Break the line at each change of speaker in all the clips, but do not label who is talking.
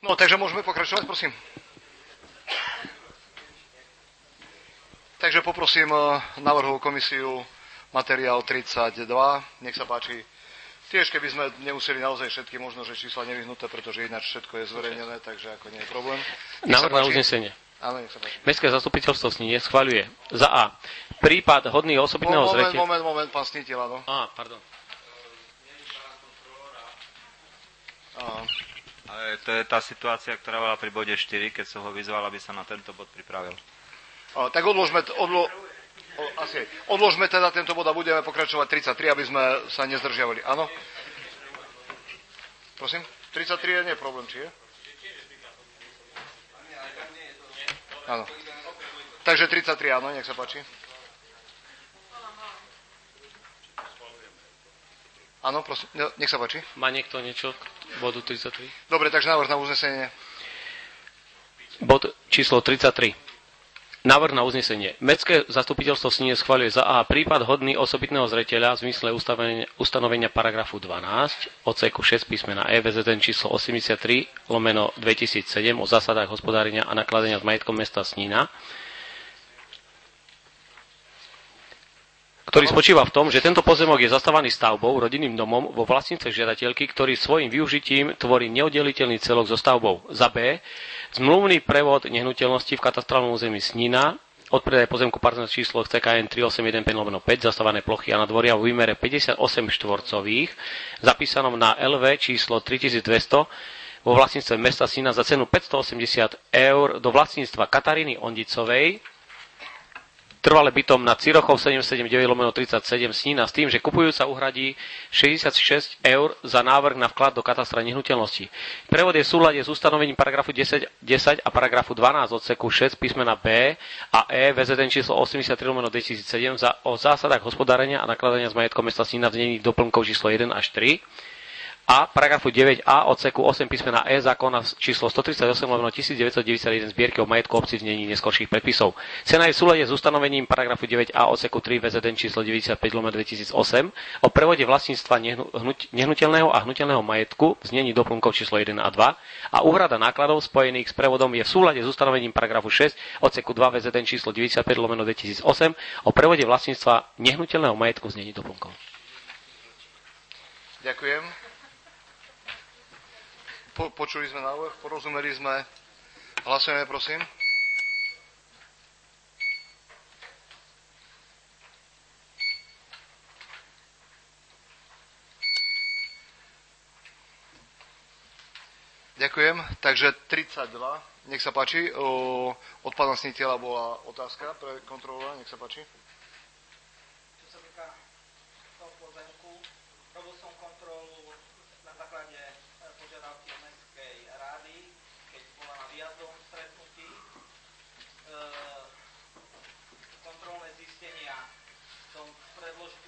No, takže môžeme pokračovať, prosím. Takže poprosím návrhovú komisiu materiál 32. Nech sa páči. Tiež, keby sme nemuseli naozaj všetky, možno, že čísla nevyhnuté, pretože ináč všetko je zverejnené, takže ako nie je problém.
Návrh na uznesenie.
Áno, nech sa páči.
Mestské zastupiteľstvo Sníne schvaľuje za A. Prípad hodný osobitného zreteľa.
Moment, pán Sniteľ, áno.
Pardon.
Ale to je tá situácia, ktorá bola pri bode 4, keď som ho vyzval, aby sa na tento bod pripravil.
Tak odložme teda tento bod a budeme pokračovať 33, aby sme sa nezdržiavali. Áno? Prosím? 33 nie je problém, či je? Áno. Takže 33, áno, nech sa páči. Áno, prosím, nech sa páči.
Má niekto niečo k bodu 33?
Dobre, takže návrh na uznesenie.
Bod číslo 33. Návrh na uznesenie. Mestské zastupiteľstvo Sníne schvaľuje za A. Prípad hodný osobitného zreteľa v zmysle ustanovenia paragrafu 12 odseku 6 písmena E VZN číslo 83/2007 o zásadách hospodárenia a nakladania s majetkom mesta Snína, ktorý spočíva v tom, že tento pozemok je zastávaný stavbou, rodinným domom vo vlastníctve žiadateľky, ktorý svojím využitím tvorí neoddeliteľný celok so stavbou. Za B. Zmluvný prevod nehnuteľnosti v katastrálnom území Snína od predaja pozemku partnerstva číslo CKN 3815/5 zastávané plochy a nadvoria v výmere 58 štvorcových zapísanom na LV číslo 3200 vo vlastníctve mesta Snína za cenu 580 eur do vlastníctva Kataríny Ondicovej, trvale bytom na Cirochov 779/37 Snína s tým, že kupujúca uhradí 66 eur za návrh na vklad do katastra nehnuteľnosti. Prevod je v súlade s ustanovením paragrafu 10 a paragrafu 12 odseku 6 písmena B a E VZN číslo 83/2007 o zásadách hospodárenia a nakladania s majetkom mesta Snína v znení doplnkov číslo 1 až 3 a paragrafu 9a odseku 8 písmena E zákona číslo 138/1991 zbierky o majetku obci v znení neskorších predpisov. Cena je v súlade s ustanovením paragrafu 9a odseku 3 VZN číslo 95/2008 o prevode vlastníctva nehnuteľného a hnuteľného majetku v znení doplnkov číslo 1 a 2 a úhrada nákladov spojených s prevodom je v súlade s ustanovením paragrafu 6 odseku 2 VZN číslo 95/2008 o prevode vlastníctva nehnuteľného majetku v znení doplnkov.
Ďakujem. Počuli sme návrh, porozumeli sme. Hlasujeme, prosím. Ďakujem. Takže 32. Nech sa páči. Od pána Sniteľa bola otázka pre kontrolora. Nech sa páči.
Čo sa týka toho pozemku, robil som kontrolu na základe požiadavky Mestskej rady, keď bola na výjazdovom stretnutí. Kontrolné zistenia som predložil.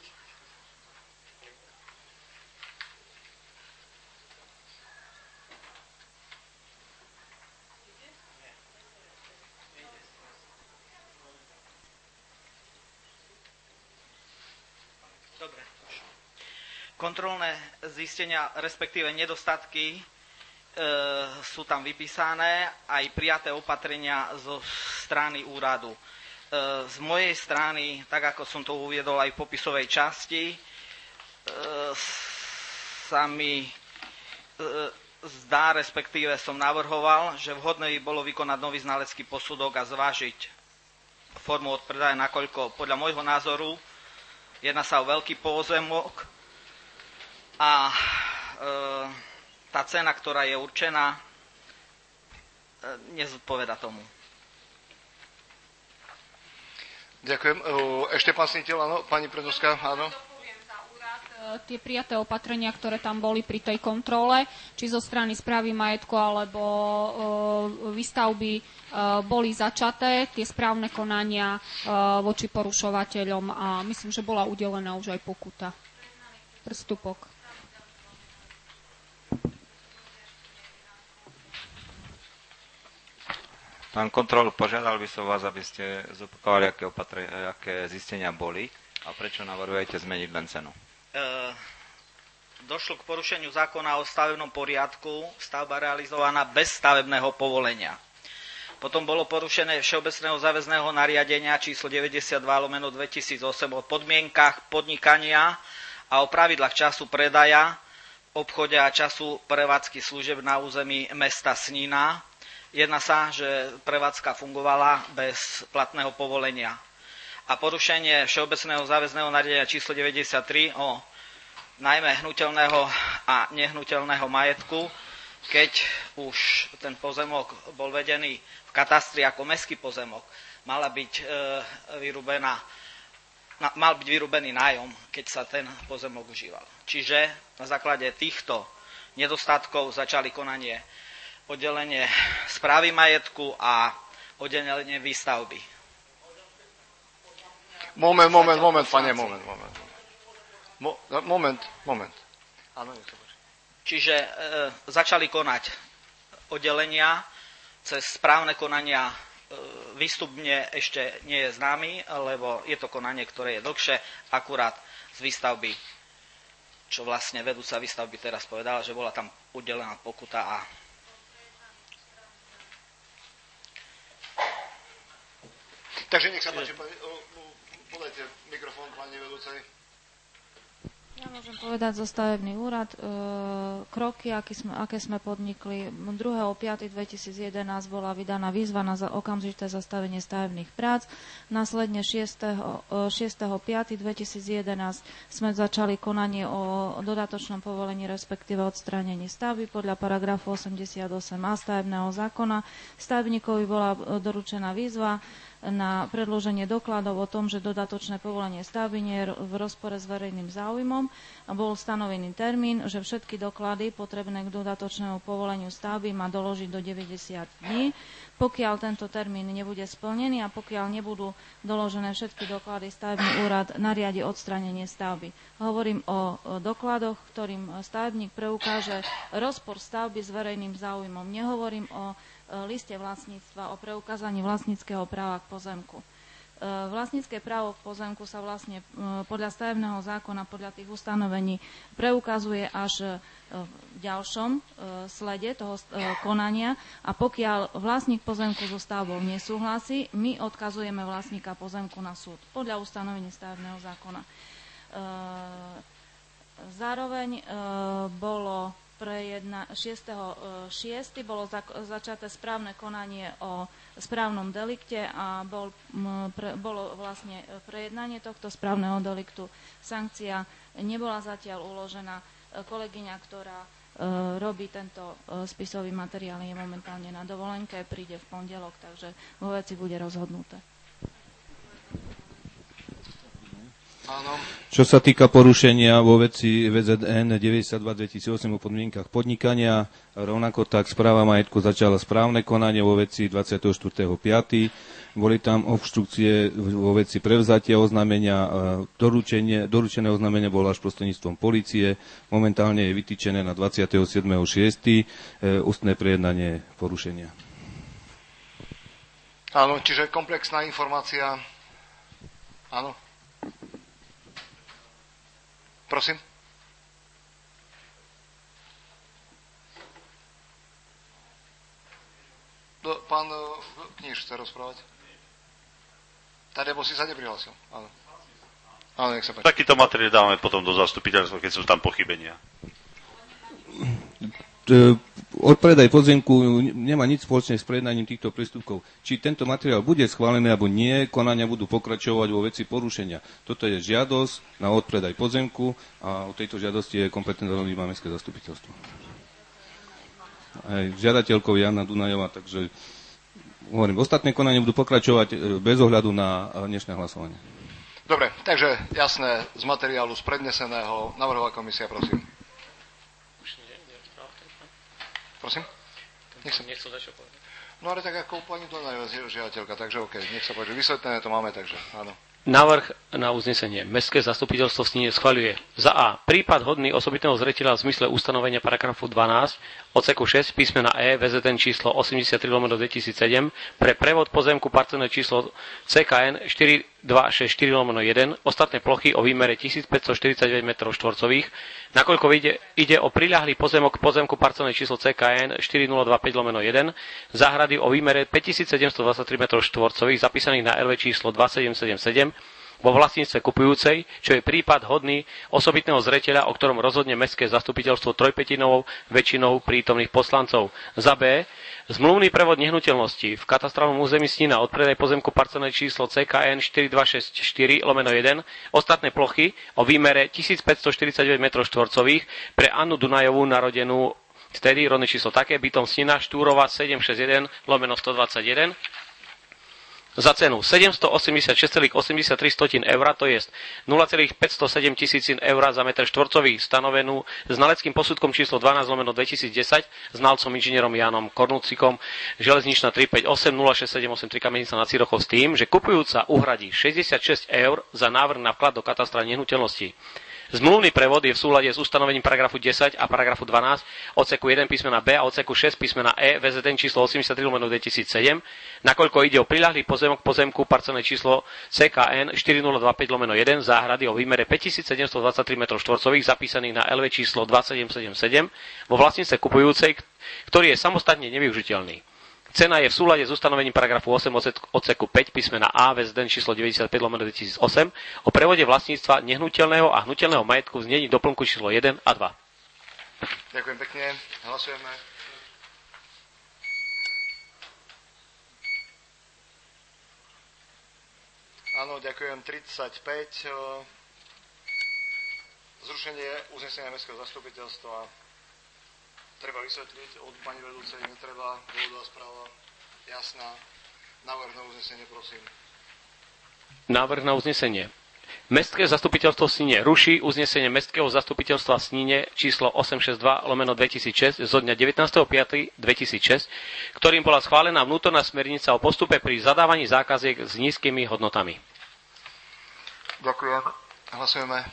Dobre. Kontrolné zistenia, respektíve nedostatky sú tam vypísané, aj prijaté opatrenia zo strany úradu. Z mojej strany, tak ako som to uviedol aj v popisovej časti, sa mi zdá, respektíve som navrhoval, že vhodné by bolo vykonať nový znalecký posudok a zvážiť formu odpredaja, nakoľko podľa môjho názoru jedná sa o veľký pozemok a tá cena, ktorá je určená, nezodpoveda tomu.
Ďakujem. Ešte pán Sniteľ, áno? Pani Predovská, áno?
Tie prijaté opatrenia, ktoré tam boli pri tej kontrole, či zo strany správy majetku alebo výstavby, boli začaté, tie správne konania voči porušovateľom a myslím, že bola udelená už aj pokuta. Prstupok.
Pán kontrol, požiadal by som vás, aby ste zopakovali, aké zistenia boli a prečo navrhujete zmeniť len cenu.
došlo k porušeniu zákona o stavebnom poriadku, stavba realizovaná bez stavebného povolenia. Potom bolo porušené Všeobecného záväzného nariadenia číslo 92/2008 o podmienkach podnikania a o pravidlách času predaja, obchode a času prevádzky služieb na území mesta Snína. Jedná sa, že prevádzka fungovala bez platného povolenia. A porušenie Všeobecného záväzného nariadenia číslo 93 o najmä hnuteľného a nehnuteľného majetku, keď už ten pozemok bol vedený v katastri ako mestský pozemok, mal byť vyrúbený nájom, keď sa ten pozemok užíval. Čiže na základe týchto nedostatkov začali konanie oddelenie správy majetku a oddelenie výstavby.
Moment, pane, moment. Áno, nech sa páči.
Čiže začali konať oddelenia, cez správne konania výstup mne ešte nie je známy, lebo je to konanie, ktoré je dlhšie, akurát z výstavby, čo vlastne vedúca výstavby teraz povedala, že bola tam udelená pokuta a
takže nech sa páči, podajte mikrofón pani vedúcej.
Ja môžem povedať za stavebný úrad. Kroky, aké sme podnikli. 2.5.2011 bola vydaná výzva na okamžité zastavenie stavebných prác. Následne 6.5.2011 sme začali konanie o dodatočnom povolení, respektíve odstránení stavby podľa paragrafu 88a stavebného zákona. Stavebníkovi bola doručená výzva na predloženie dokladov o tom, že dodatočné povolenie stavby nie je v rozpore s verejným záujmom. Bol stanovený termín, že všetky doklady potrebné k dodatočnému povoleniu stavby má doložiť do 90 dní. Pokiaľ tento termín nebude splnený a pokiaľ nebudú doložené všetky doklady, stavebný úrad nariadi odstránenie stavby. Hovorím o dokladoch, ktorým stavebník preukáže rozpor stavby s verejným záujmom. Nehovorím o liste vlastníctva, o preukázaní vlastníckeho práva k pozemku. Vlastnícke právo k pozemku sa vlastne podľa stavebného zákona, podľa tých ustanovení preukazuje až v ďalšom slede toho konania a pokiaľ vlastník pozemku so stavbou nesúhlasí, my odkazujeme vlastníka pozemku na súd podľa ustanovení stavebného zákona. Zároveň bolo 6.6. bolo začaté správne konanie o správnom delikte a bolo vlastne prejednanie tohto správneho deliktu. Sankcia nebola zatiaľ uložená. Kolegyňa, ktorá robí tento spisový materiál, je momentálne na dovolenke, príde v pondelok, takže vo veci bude rozhodnuté.
Áno.
Čo sa týka porušenia vo veci VZN 92/2008 o podmienkach podnikania, rovnako tak správa majetku začala správne konanie vo veci 24.5. Boli tam obštrukcie vo veci prevzatia oznámenia, doručené oznámenie bolo až prostredníctvom polície, momentálne je vytýčené na 27.6. Ústne prejednanie porušenia.
Áno, čiže komplexná informácia. Áno. Prosím. Pán Kníž chce rozprávať. Tadebo si sa neprihlásil. Áno. Áno, nech sa páči.
Takýto materiál dávame potom do zastupiteľstva, keď sú tam pochybenia.
Odpredaj pozemku nemá nič spoločné s prejednaním týchto prístupkov. Či tento materiál bude schválený alebo nie, konania budú pokračovať vo veci porušenia. Toto je žiadosť na odpredaj pozemku a o tejto žiadosti je kompetentné mestské zastupiteľstvo. Aj žiadateľkou Jana Dunajová, takže hovorím, ostatné konania budú pokračovať bez ohľadu na dnešné hlasovanie.
Dobre, takže jasné, z materiálu z predneseného navrhová komisia, prosím. Prosím?
Nechcel začať povedať.
No ale tak ako pani Donajová žiadateľka, takže OK, nech sa páči. Vysvetlené to máme, takže áno.
Návrh na uznesenie. Mestské zastupiteľstvo v Snine schvaľuje za A. Prípad hodný osobitného zretiteľa v zmysle ustanovenia paragrafu 12 odseku 6 písmena E VZN číslo 83/2007 pre prevod pozemku parcelné číslo CKN 4264/1 ostatné plochy o výmere 1549 m2, nakoľko ide o priľahlý pozemok pozemku parcelné číslo CKN 4025/1 záhrady o výmere 5723 m2 zapísaných na LV číslo 2777 vo vlastníctve kupujúcej, čo je prípad hodný osobitného zreteľa, o ktorom rozhodne mestské zastupiteľstvo trojpätinovou väčšinou prítomných poslancov. Za B. Zmluvný prevod nehnuteľnosti v katastrálnom území Snina od predaj pozemku parcelné číslo CKN 4264/1 ostatné plochy o výmere 1549 m2 pre Annu Dunajovú narodenú vtedy rodné číslo také bytom Snina Štúrova 761/121 za cenu 786,83 eur, to je 0,507 tisícin eur za metr štvorcový, stanovenú znaleckým posudkom číslo 12/2010 znalcom inžinierom Jánom Kornúcikom, železničná 358 06783 Kamenica nad Cirochou s tým, že kupujúca uhradí 66 eur za návrh na vklad do katastra nehnuteľností. Zmluvný prevod je v súlade s ustanovením paragrafu 10 a paragrafu 12 odseku 1 písmena B a odseku 6 písmena E VZN číslo 83/2007, nakoľko ide o priľahlý pozemok pozemku parcelné číslo CKN 4025/1 záhrady o výmere 5723 m2 zapísaných na LV číslo 2777 vo vlastníctve kupujúcej, ktorý je samostatne nevyužiteľný. Cena je v súlade s ustanovením paragrafu 8 odseku 5 písmena A VZN číslo 95/2008 o prevode vlastníctva nehnuteľného a hnuteľného majetku v znení doplnku číslo 1 a 2.
Ďakujem pekne. Hlasujeme. Áno, ďakujem. 35. Zrušenie uznesenia mestského zastupiteľstva. Treba vysvetliť od pani vedúcej, netreba, dôvodová správa jasná. Návrh na uznesenie, prosím.
Návrh na uznesenie. Mestské zastupiteľstvo v Snine ruší uznesenie Mestského zastupiteľstva v Snine číslo 862/2006 zo dňa 19.5.2006, ktorým bola schválená vnútorná smernica o postupe pri zadávaní zákaziek s nízkymi hodnotami.
Ďakujem. Hlasujeme.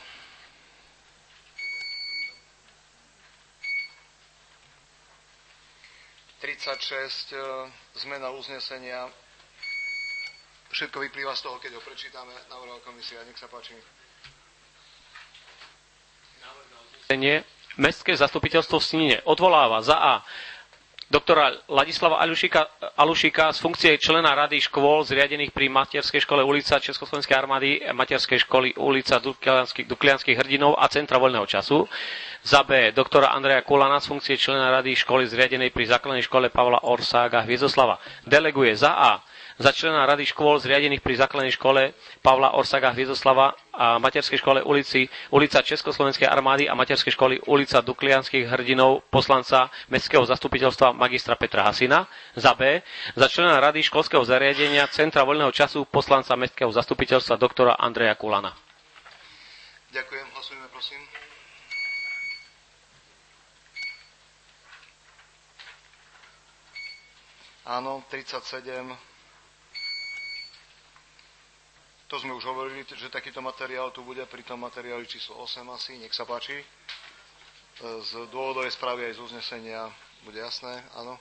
Zmena uznesenia. Všetko vyplýva z toho, keď ho prečítame. Návrhová komisia, nech sa páči.
Mestské zastupiteľstvo v Snine odvoláva za A. Doktora Ladislava Alušika z funkcie člena rady škôl zriadených pri materskej škole ulica Československej armády, materskej školy ulica Duklianských hrdinov a Centra voľného času. Za B. Doktora Andreja Kulana z funkcie člena rady školy zriadenej pri základnej škole Pavla Orsága Hviezdoslava. Deleguje za A. Za člena rady škôl zriadených pri základnej škole Pavla Orsága Hviezdoslava a materskej škole ulica Československej armády a materskej školy ulica Duklianských hrdinov poslanca Mestského zastupiteľstva magistra Petra Hasina. Za B. Za člena rady školského zariadenia Centra voľného času poslanca Mestského zastupiteľstva doktora Andreja Kulana.
Ďakujem. Hlasujeme, prosím. Áno, 37. To sme už hovorili, že takýto materiál tu bude pri tom materiáli číslo 8 asi. Nech sa páči. Z dôvodovej správy aj z uznesenia bude jasné, áno.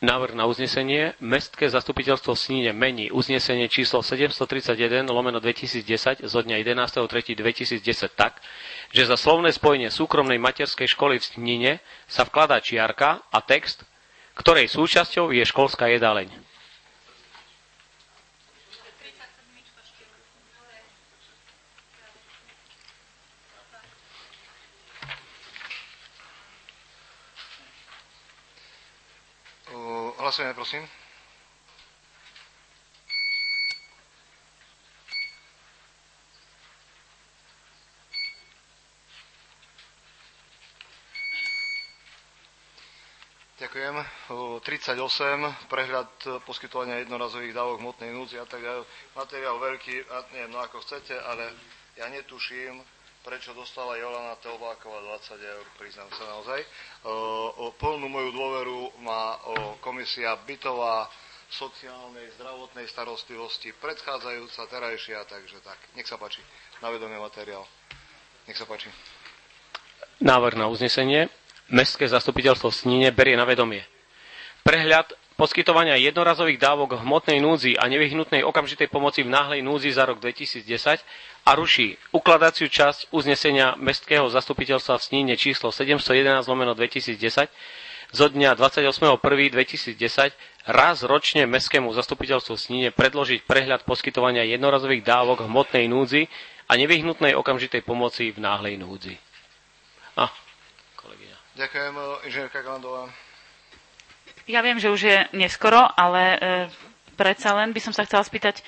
Návrh na uznesenie. Mestské zastupiteľstvo v Snine mení uznesenie číslo 731/2010 zo dňa 11.3.2010 tak, že za slovné spojenie súkromnej materskej školy v Snine sa vkladá čiarka a text, ktorej súčasťou je školská jedáleň.
Hlasujeme, prosím. Ďakujem. 38. Prehľad poskytovania jednorazových dávok hmotnej núdzi a tak ďalej. Materiál veľký, neviem, no ako chcete, ale ja netuším, prečo dostala Jolana Teobáková 20 eur, priznám sa naozaj. Plnú moju dôveru má komisia bytová, sociálnej, zdravotnej starostlivosti, predchádzajúca, terajšia, takže tak. Nech sa páči, na vedomie materiál. Nech sa páči.
Návrh na uznesenie. Mestské zastupiteľstvo v Snine berie na vedomie prehľad poskytovania jednorazových dávok v hmotnej núdzi a nevyhnutnej okamžitej pomoci v náhlej núdzi za rok 2010 a ruší ukladaciu časť uznesenia Mestského zastupiteľstva v Sníne číslo 711/2010 zo dňa 28.1.2010 raz ročne Mestskému zastupiteľstvu v Sníne predložiť prehľad poskytovania jednorazových dávok v hmotnej núdzi a nevyhnutnej okamžitej pomoci v náhlej núdzi. Kolegyňa.
Ďakujem, inžinierka Galandová.
Ja viem, že už je neskoro, ale predsa len by som sa chcela spýtať,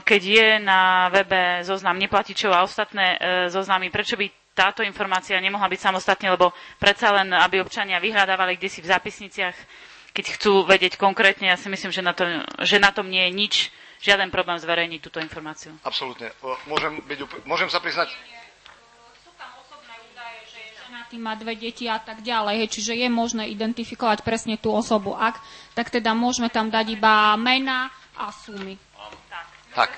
keď je na webe zoznam neplatičov a ostatné zoznamy, prečo by táto informácia nemohla byť samostatne, lebo predsa len, aby občania vyhľadávali kdesi v zápisniciach, keď chcú vedieť konkrétne, ja si myslím, že na tom nie je nič, žiaden problém zverejniť túto informáciu.
Absolútne. Môžem sa priznať?
Tým má 2 deti a tak ďalej, čiže je možné identifikovať presne tú osobu. Ak, tak teda môžeme tam dať iba mena a sumy.
Tak.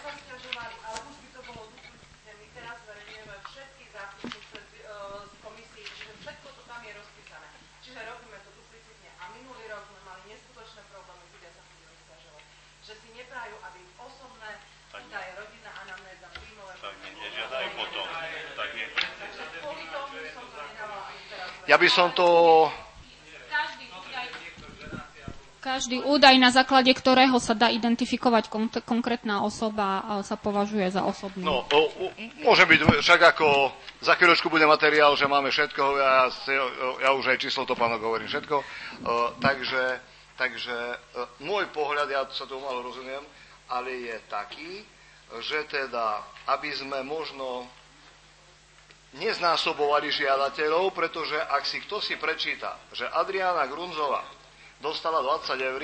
Ja by som to...
Každý údaj, na základe ktorého sa dá identifikovať konkrétna osoba, sa považuje za osobný.
No, môže byť, však ako za chvíľočku bude materiál, že máme všetko, ja už aj číslo to pánok hovorím všetko, takže môj pohľad, ja sa tomu malo rozumiem, ale je taký, že teda, aby sme možno neznásobovali žiadateľov, pretože ak si kto si prečíta, že Adriána Grunzová dostala 20 eur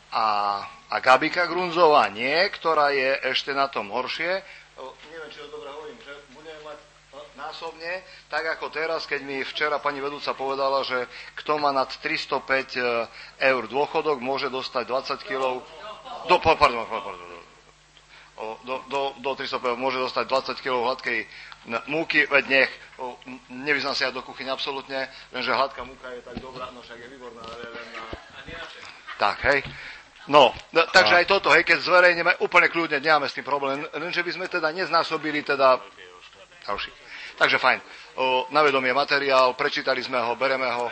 a Gabika Grunzová nie, ktorá je ešte na tom horšie, neviem, či to dobre hovorím, že budeme mať násobne, tak ako teraz, keď mi včera pani vedúca povedala, že kto má nad 305 eur dôchodok, môže dostať 20 kg do 305 môže dostať 20 kg hladkej múky, veď nech, nevyznám sa ja do kuchyne absolútne, lenže hladká múka je tak dobrá, no však je výborná, ale len na... Tak, hej. No, takže aj toto, hej, keď zverejneme, úplne kľudne, nemáme s tým problém, lenže by sme teda neznásobili teda ďalší. Takže fajn, na vedomie materiál, prečítali sme ho, bereme ho,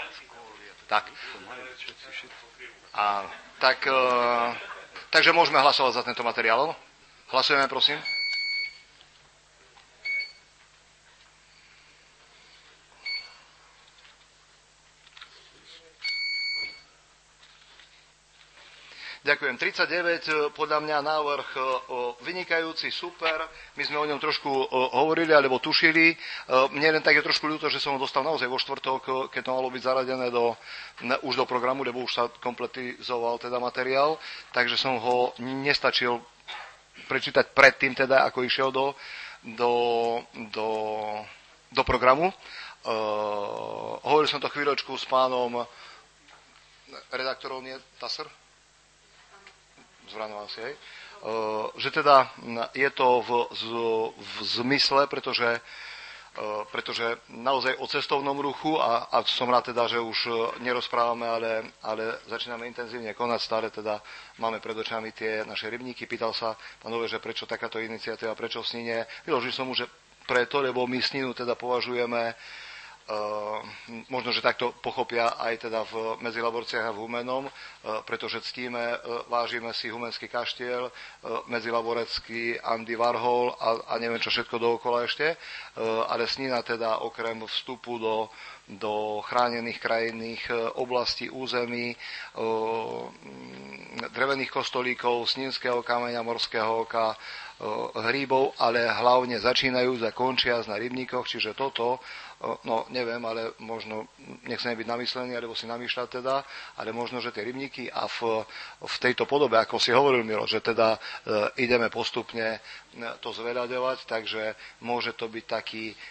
tak. A, takže môžeme hlasovať za tento materiál. Hlasujeme, prosím. Ďakujem. 39, podľa mňa návrh vynikajúci, super. My sme o ňom trošku hovorili, alebo tušili. Mne len tak je trošku ľúto, že som ho dostal naozaj vo štvrtok, keď to malo byť zaradené už do programu, lebo už sa kompletizoval teda materiál, takže som ho nestačil prečítať predtým, teda, ako išiel do programu. Hovoril som to chvíľočku s pánom redaktorom, nie Tasser? Zvranoval si, hej? Že teda je to v zmysle, pretože naozaj o cestovnom ruchu a som rád teda, že už nerozprávame, ale začíname intenzívne konať, stále teda máme pred očami tie naše rybníky. Pýtal sa pán Ove, že prečo takáto iniciatíva, prečo v Snine. Vyložil som mu, že preto, lebo my Sninu teda považujeme, možno, že takto pochopia aj teda v Medzilaborciach a v Humennom, pretože ctíme, vážime si Humenský kaštiel, Medzilaborecký Andy Warhol a neviem čo všetko dookola ešte, ale Snina teda okrem vstupu do chránených krajinných oblastí, území, drevených kostolíkov, snínskeho kameňa, morského oka, hríbov, ale hlavne začínajú a končia na rybníkoch, čiže toto, no neviem, ale možno, nechcem byť namyslený, alebo si namýšľať teda, ale možno, že tie rybníky a v tejto podobe, ako si hovoril Miro, že teda ideme postupne to zveľaďovať, takže môže to byť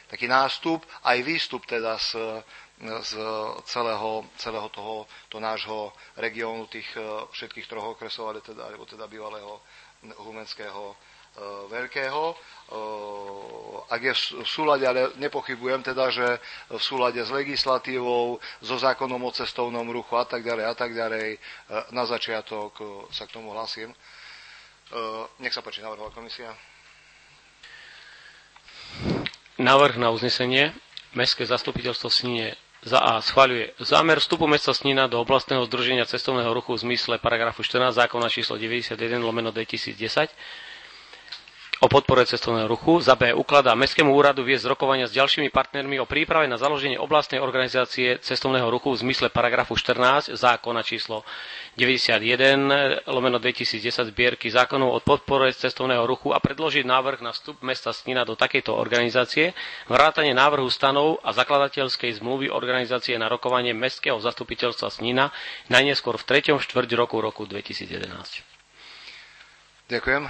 taký nástup, aj výstup teda z celého toho nášho regiónu, tých všetkých troch okresov, alebo teda bývalého Humenského Veľkého. Ak je v súlade, ale nepochybujem teda, že v súlade s legislatívou, so zákonom o cestovnom ruchu a tak ďalej, na začiatok sa k tomu hlasím. Nech sa páči, navrhová komisia.
Návrh na uznesenie. Mestské zastupiteľstvo Snine za A schvaľuje zámer vstupu mesta Snina do oblastného združenia cestovného ruchu v zmysle paragrafu 14 zákona číslo 91/2010 o podpore cestovného ruchu. Za B ukladá Mestskému úradu viesť rokovania s ďalšími partnermi o príprave na založenie oblastnej organizácie cestovného ruchu v zmysle paragrafu 14 zákona číslo 91/2010 zbierky zákonov o podpore cestovného ruchu a predložiť návrh na vstup mesta Snina do takejto organizácie, vrátane návrhu stanov a zakladateľskej zmluvy organizácie na rokovanie Mestského zastupiteľstva Snina najneskôr v 3. štvrť roku 2011.
Ďakujem.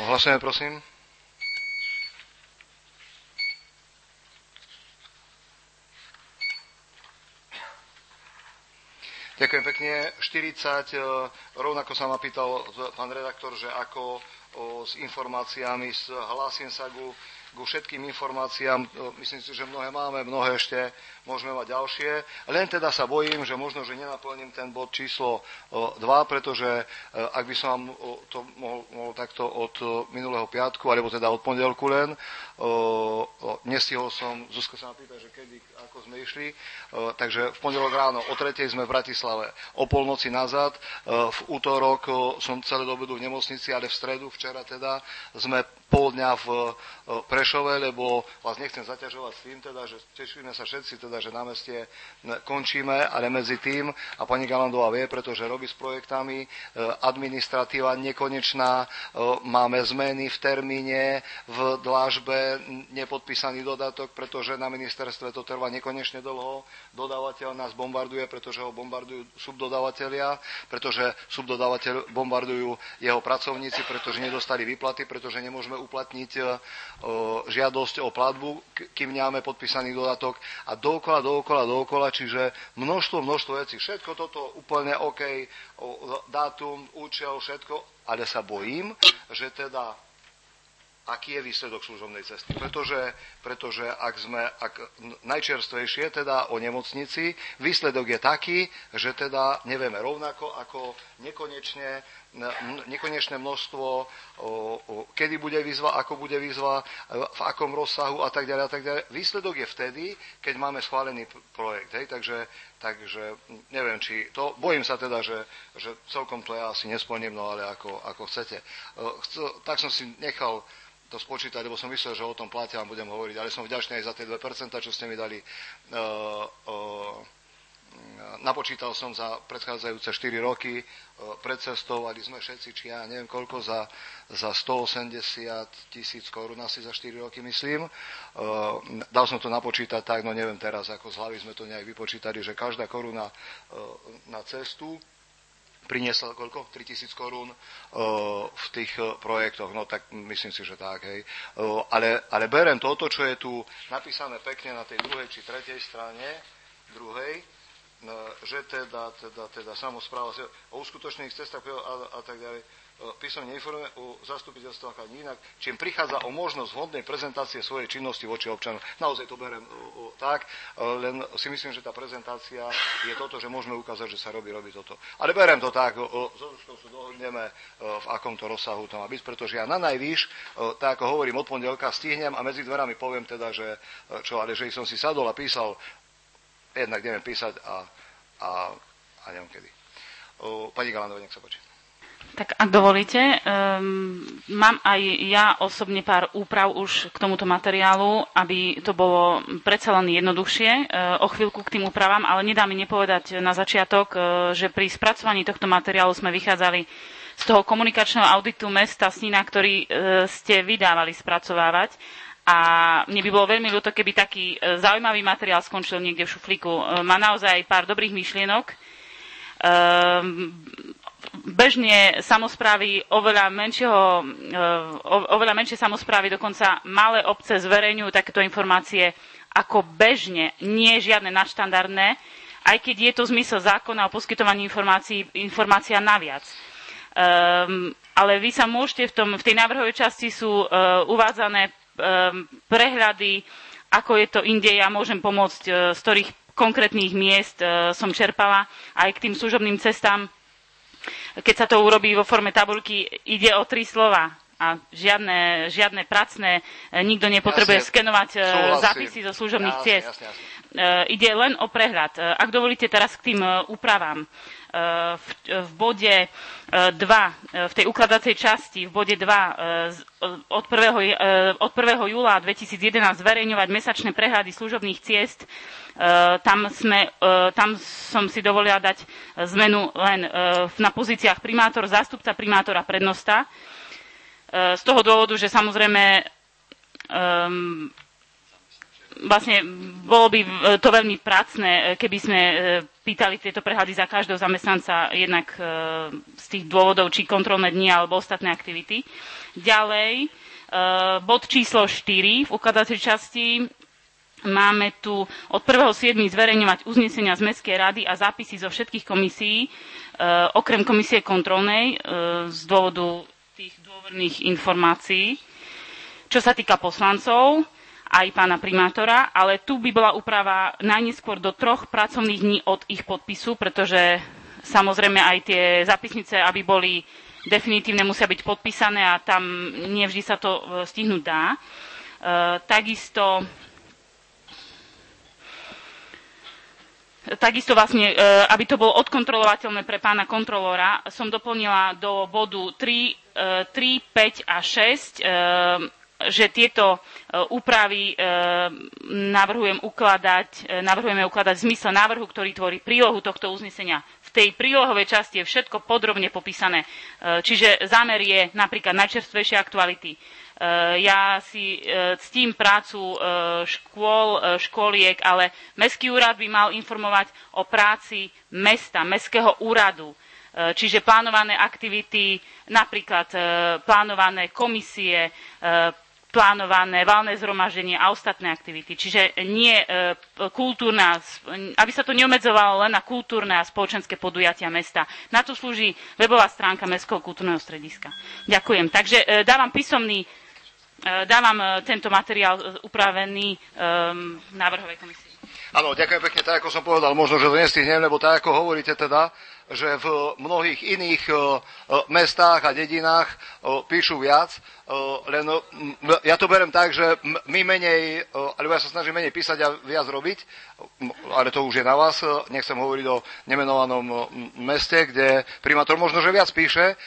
Hlasujeme, prosím. Ďakujem pekne. 40, rovnako sa ma pýtal pán redaktor, že ako s informáciami, hlásim sa ku všetkým informáciám, myslím si, že mnohé máme, mnohé ešte môžeme mať ďalšie. Len teda sa bojím, že možno, že nenaplním ten bod číslo 2, pretože ak by som vám to mohol takto od minulého piatku, alebo teda od pondelku len, nestihol som, Zuzka sa ma pýta, že kedy, ako sme išli, takže v pondelok ráno o 3:00 sme v Bratislave, o polnoci nazad, v útorok som celé dobu v nemocnici, ale v stredu, včera teda, sme pol dňa v Prešove, lebo vás nechcem zaťažovať s tým, teda, že tešíme sa všetci, teda, že na meste končíme, ale medzi tým, a pani Galandová vie, pretože robí s projektami, administratíva nekonečná, máme zmeny v termíne, v dlážbe, nepodpísaný dodatok, pretože na ministerstve to trvá nekonečne dlho, dodávateľ nás bombarduje, pretože ho bombardujú subdodávateľia, pretože subdodávateľ bombardujú jeho pracovníci, pretože nedostali výplaty, pretože nemôžeme uplatniť žiadosť o platbu, kým nemáme podpísaný dodatok a dookola, čiže množstvo vecí. Všetko toto úplne OK, dátum, účel, všetko, ale sa bojím, že teda aký je výsledok služobnej cesty. Pretože ak najčerstvejšie teda o nemocnici, výsledok je taký, že teda nevieme rovnako ako nekonečné množstvo, kedy bude výzva, ako bude výzva, v akom rozsahu a tak ďalej. Výsledok je vtedy, keď máme schválený projekt. Hej? Takže neviem, či to, bojím sa teda, že celkom to ja asi nesplním, no ale ako chcete. Tak som si nechal to spočítať, lebo som myslel, že o tom plate vám budem hovoriť, ale som vďačný aj za tie 2%, čo ste mi dali. Napočítal som za predchádzajúce 4 roky, predcestovali sme všetci, či ja neviem koľko, za 180 000 korún asi za 4 roky, myslím. Dal som to napočítať tak, no neviem teraz, ako z hlavy sme to nejak vypočítali, že každá koruna na cestu priniesla koľko? 3 000 korún v tých projektoch. No tak myslím si, že tak, hej. Ale berem toto, čo je tu napísané pekne na tej druhej či tretej strane, že teda samospráva o uskutočnených cestách a tak ďalej písomne informuje o zastupiteľstvách a inak, čím prichádza o možnosť vhodnej prezentácie svojej činnosti voči občanom. Naozaj to berem tak, len si myslím, že tá prezentácia je toto, že môžeme ukázať, že sa robí toto. Ale berem to tak, so Zuzkou sa dohodneme, v akomto rozsahu to má byť, pretože ja na najvýš, tak ako hovorím, od pondelka stihnem a medzi dverami poviem teda, že som si sadol a písal, jednak neviem písať a neviem kedy. Pani Galandová, nech sa páči.
Tak ak dovolíte, mám aj ja osobne pár úprav už k tomuto materiálu, aby to bolo predsa len jednoduchšie. O chvíľku k tým úpravám, ale nedá mi nepovedať na začiatok, že pri spracovaní tohto materiálu sme vychádzali z toho komunikačného auditu mesta Snina, ktorý ste vydávali spracovávať. A mne by bolo veľmi ľúto, keby taký zaujímavý materiál skončil niekde v šuflíku. Má naozaj pár dobrých myšlienok. Bežne samosprávy oveľa menšie samosprávy, dokonca malé obce zverejňujú takéto informácie ako bežne, nie žiadne nadštandardné, aj keď je to zmysel zákona o poskytovaní informácia naviac. Ale vy sa môžete v tej návrhovej časti sú uvádzané prehľady, ako je to inde, ja môžem pomôcť, z ktorých konkrétnych miest som čerpala, aj k tým služobným cestám. Keď sa to urobí vo forme tabuľky, ide o 3 slova. A žiadne pracné, nikto nepotrebuje skenovať zápisy zo služobných ciest. Ide len o prehľad. Ak dovolíte teraz k tým úpravám. V bode 2, v tej ukladacej časti, v bode 2, od 1. júla 2011 zverejňovať mesačné prehľady služobných ciest, tam som si dovolila dať zmenu len na pozíciách primátor, zástupca primátora, prednosta. Z toho dôvodu, že samozrejme vlastne bolo by to veľmi pracné, keby sme pýtali tieto prehľady za každého zamestnanca, jednak z tých dôvodov, či kontrolné dni alebo ostatné aktivity. Ďalej, bod číslo 4 v ukladacej časti. Máme tu od 1.7. zverejňovať uznesenia z Mestskej rady a zápisy zo všetkých komisií, okrem komisie kontrolnej, z dôvodu tých dôverných informácií, čo sa týka poslancov, aj pána primátora, ale tu by bola úprava najneskôr do 3 pracovných dní od ich podpisu, pretože samozrejme aj tie zápisnice, aby boli definitívne, musia byť podpísané a tam nevždy sa to stihnúť dá. Takisto vlastne, aby to bolo odkontrolovateľné pre pána kontrolóra, som doplnila do bodu 3, 5 a 6, že tieto úpravy navrhujeme ukladať v zmysle návrhu, ktorý tvorí prílohu tohto uznesenia. V tej prílohovej časti je všetko podrobne popísané. Čiže zámer je napríklad najčerstvejšie aktuality. Ja si ctím prácu škôliek, ale Mestský úrad by mal informovať o práci mesta, Mestského úradu. Čiže plánované aktivity, napríklad plánované komisie, plánované valné zhromaždenie a ostatné aktivity. Čiže nie kultúrna, aby sa to neobmedzovalo len na kultúrne a spoločenské podujatia mesta. Na to slúži webová stránka Mestského kultúrneho strediska. Ďakujem. Takže dávam tento materiál upravený návrhovej komisii.
Áno, ďakujem pekne, tak ako som povedal, možno, že to nestihnem, lebo tak ako hovoríte teda, že v mnohých iných mestách a dedinách píšu viac, len ja to beriem tak, že my menej, alebo ja sa snažím menej písať a viac robiť, ale to už je na vás, nechcem hovoriť o nemenovanom meste, kde primátor možno, že viac píše,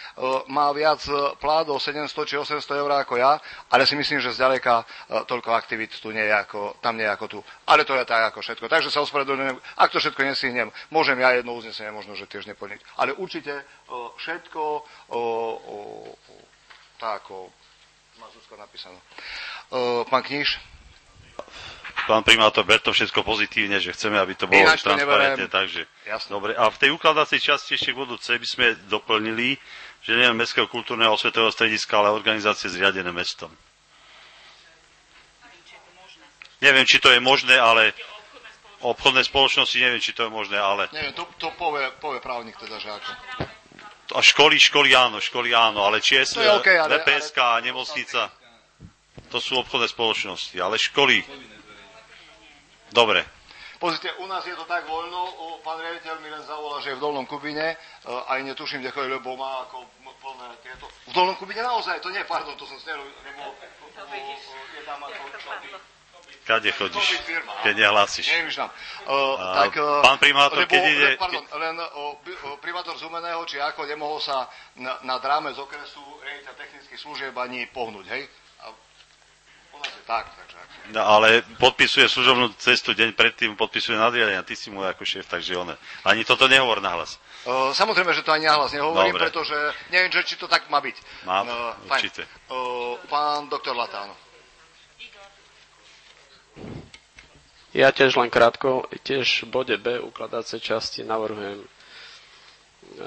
má viac plát o 700 či 800 eur ako ja, ale si myslím, že zďaleka toľko aktivít tu nie je ako, tam nie je ako tu. Ale to je tak ako všetko. Takže sa ospravedlňujem, ak to všetko nesihnem, môžem ja jedno uznesenie možno, že tiež neplniť. Ale určite všetko tak ako má Zuzka napísané. Pán Kníž?
Pán primátor, ber to všetko pozitívne, že chceme, aby to bolo transparentné. Takže, dobre. A v tej ukladacej časti ešte k bodu C by sme doplnili, že nie Mestského kultúrneho a osvetového strediska, ale organizácie zriadené mestom. Neviem, či to je možné, ale obchodné spoločnosti, neviem, či to je možné, ale...
Neviem, to povie právnik teda, že ako.
A školy áno, ale či je okay, VPSK a nemocnica, to sú obchodné spoločnosti, ale školy... Dobre.
Pozrite, u nás je to tak voľno, pán riaditeľ mi len zavolal, že je v Dolnom Kubine, aj netuším, kde chodí, lebo má ako plné tieto... V Dolnom Kubine naozaj, to nie, pardon, to som sneroval, lebo je tam ako...
Kade chodíš, keď nehlásiš?
Nevymýšľam.
Pán primátor, keď ide...
Len primátor z Humeného, či ako, nemohol sa nad rámec okresu riaditeľ technických služieb ani pohnúť, hej? Tak.
No, ale podpisuje služobnú cestu deň predtým, podpisuje nadriadenia, ty si môj ako šéf, takže on. Ani toto nehovor nahlas.
Samozrejme, že to ani nahlas nehovorím, dobre. Pretože neviem, či to tak má byť.
Má, určite.
Pán doktor Latáno.
Ja tiež len krátko, tiež v bode B ukladacej časti navrhujem,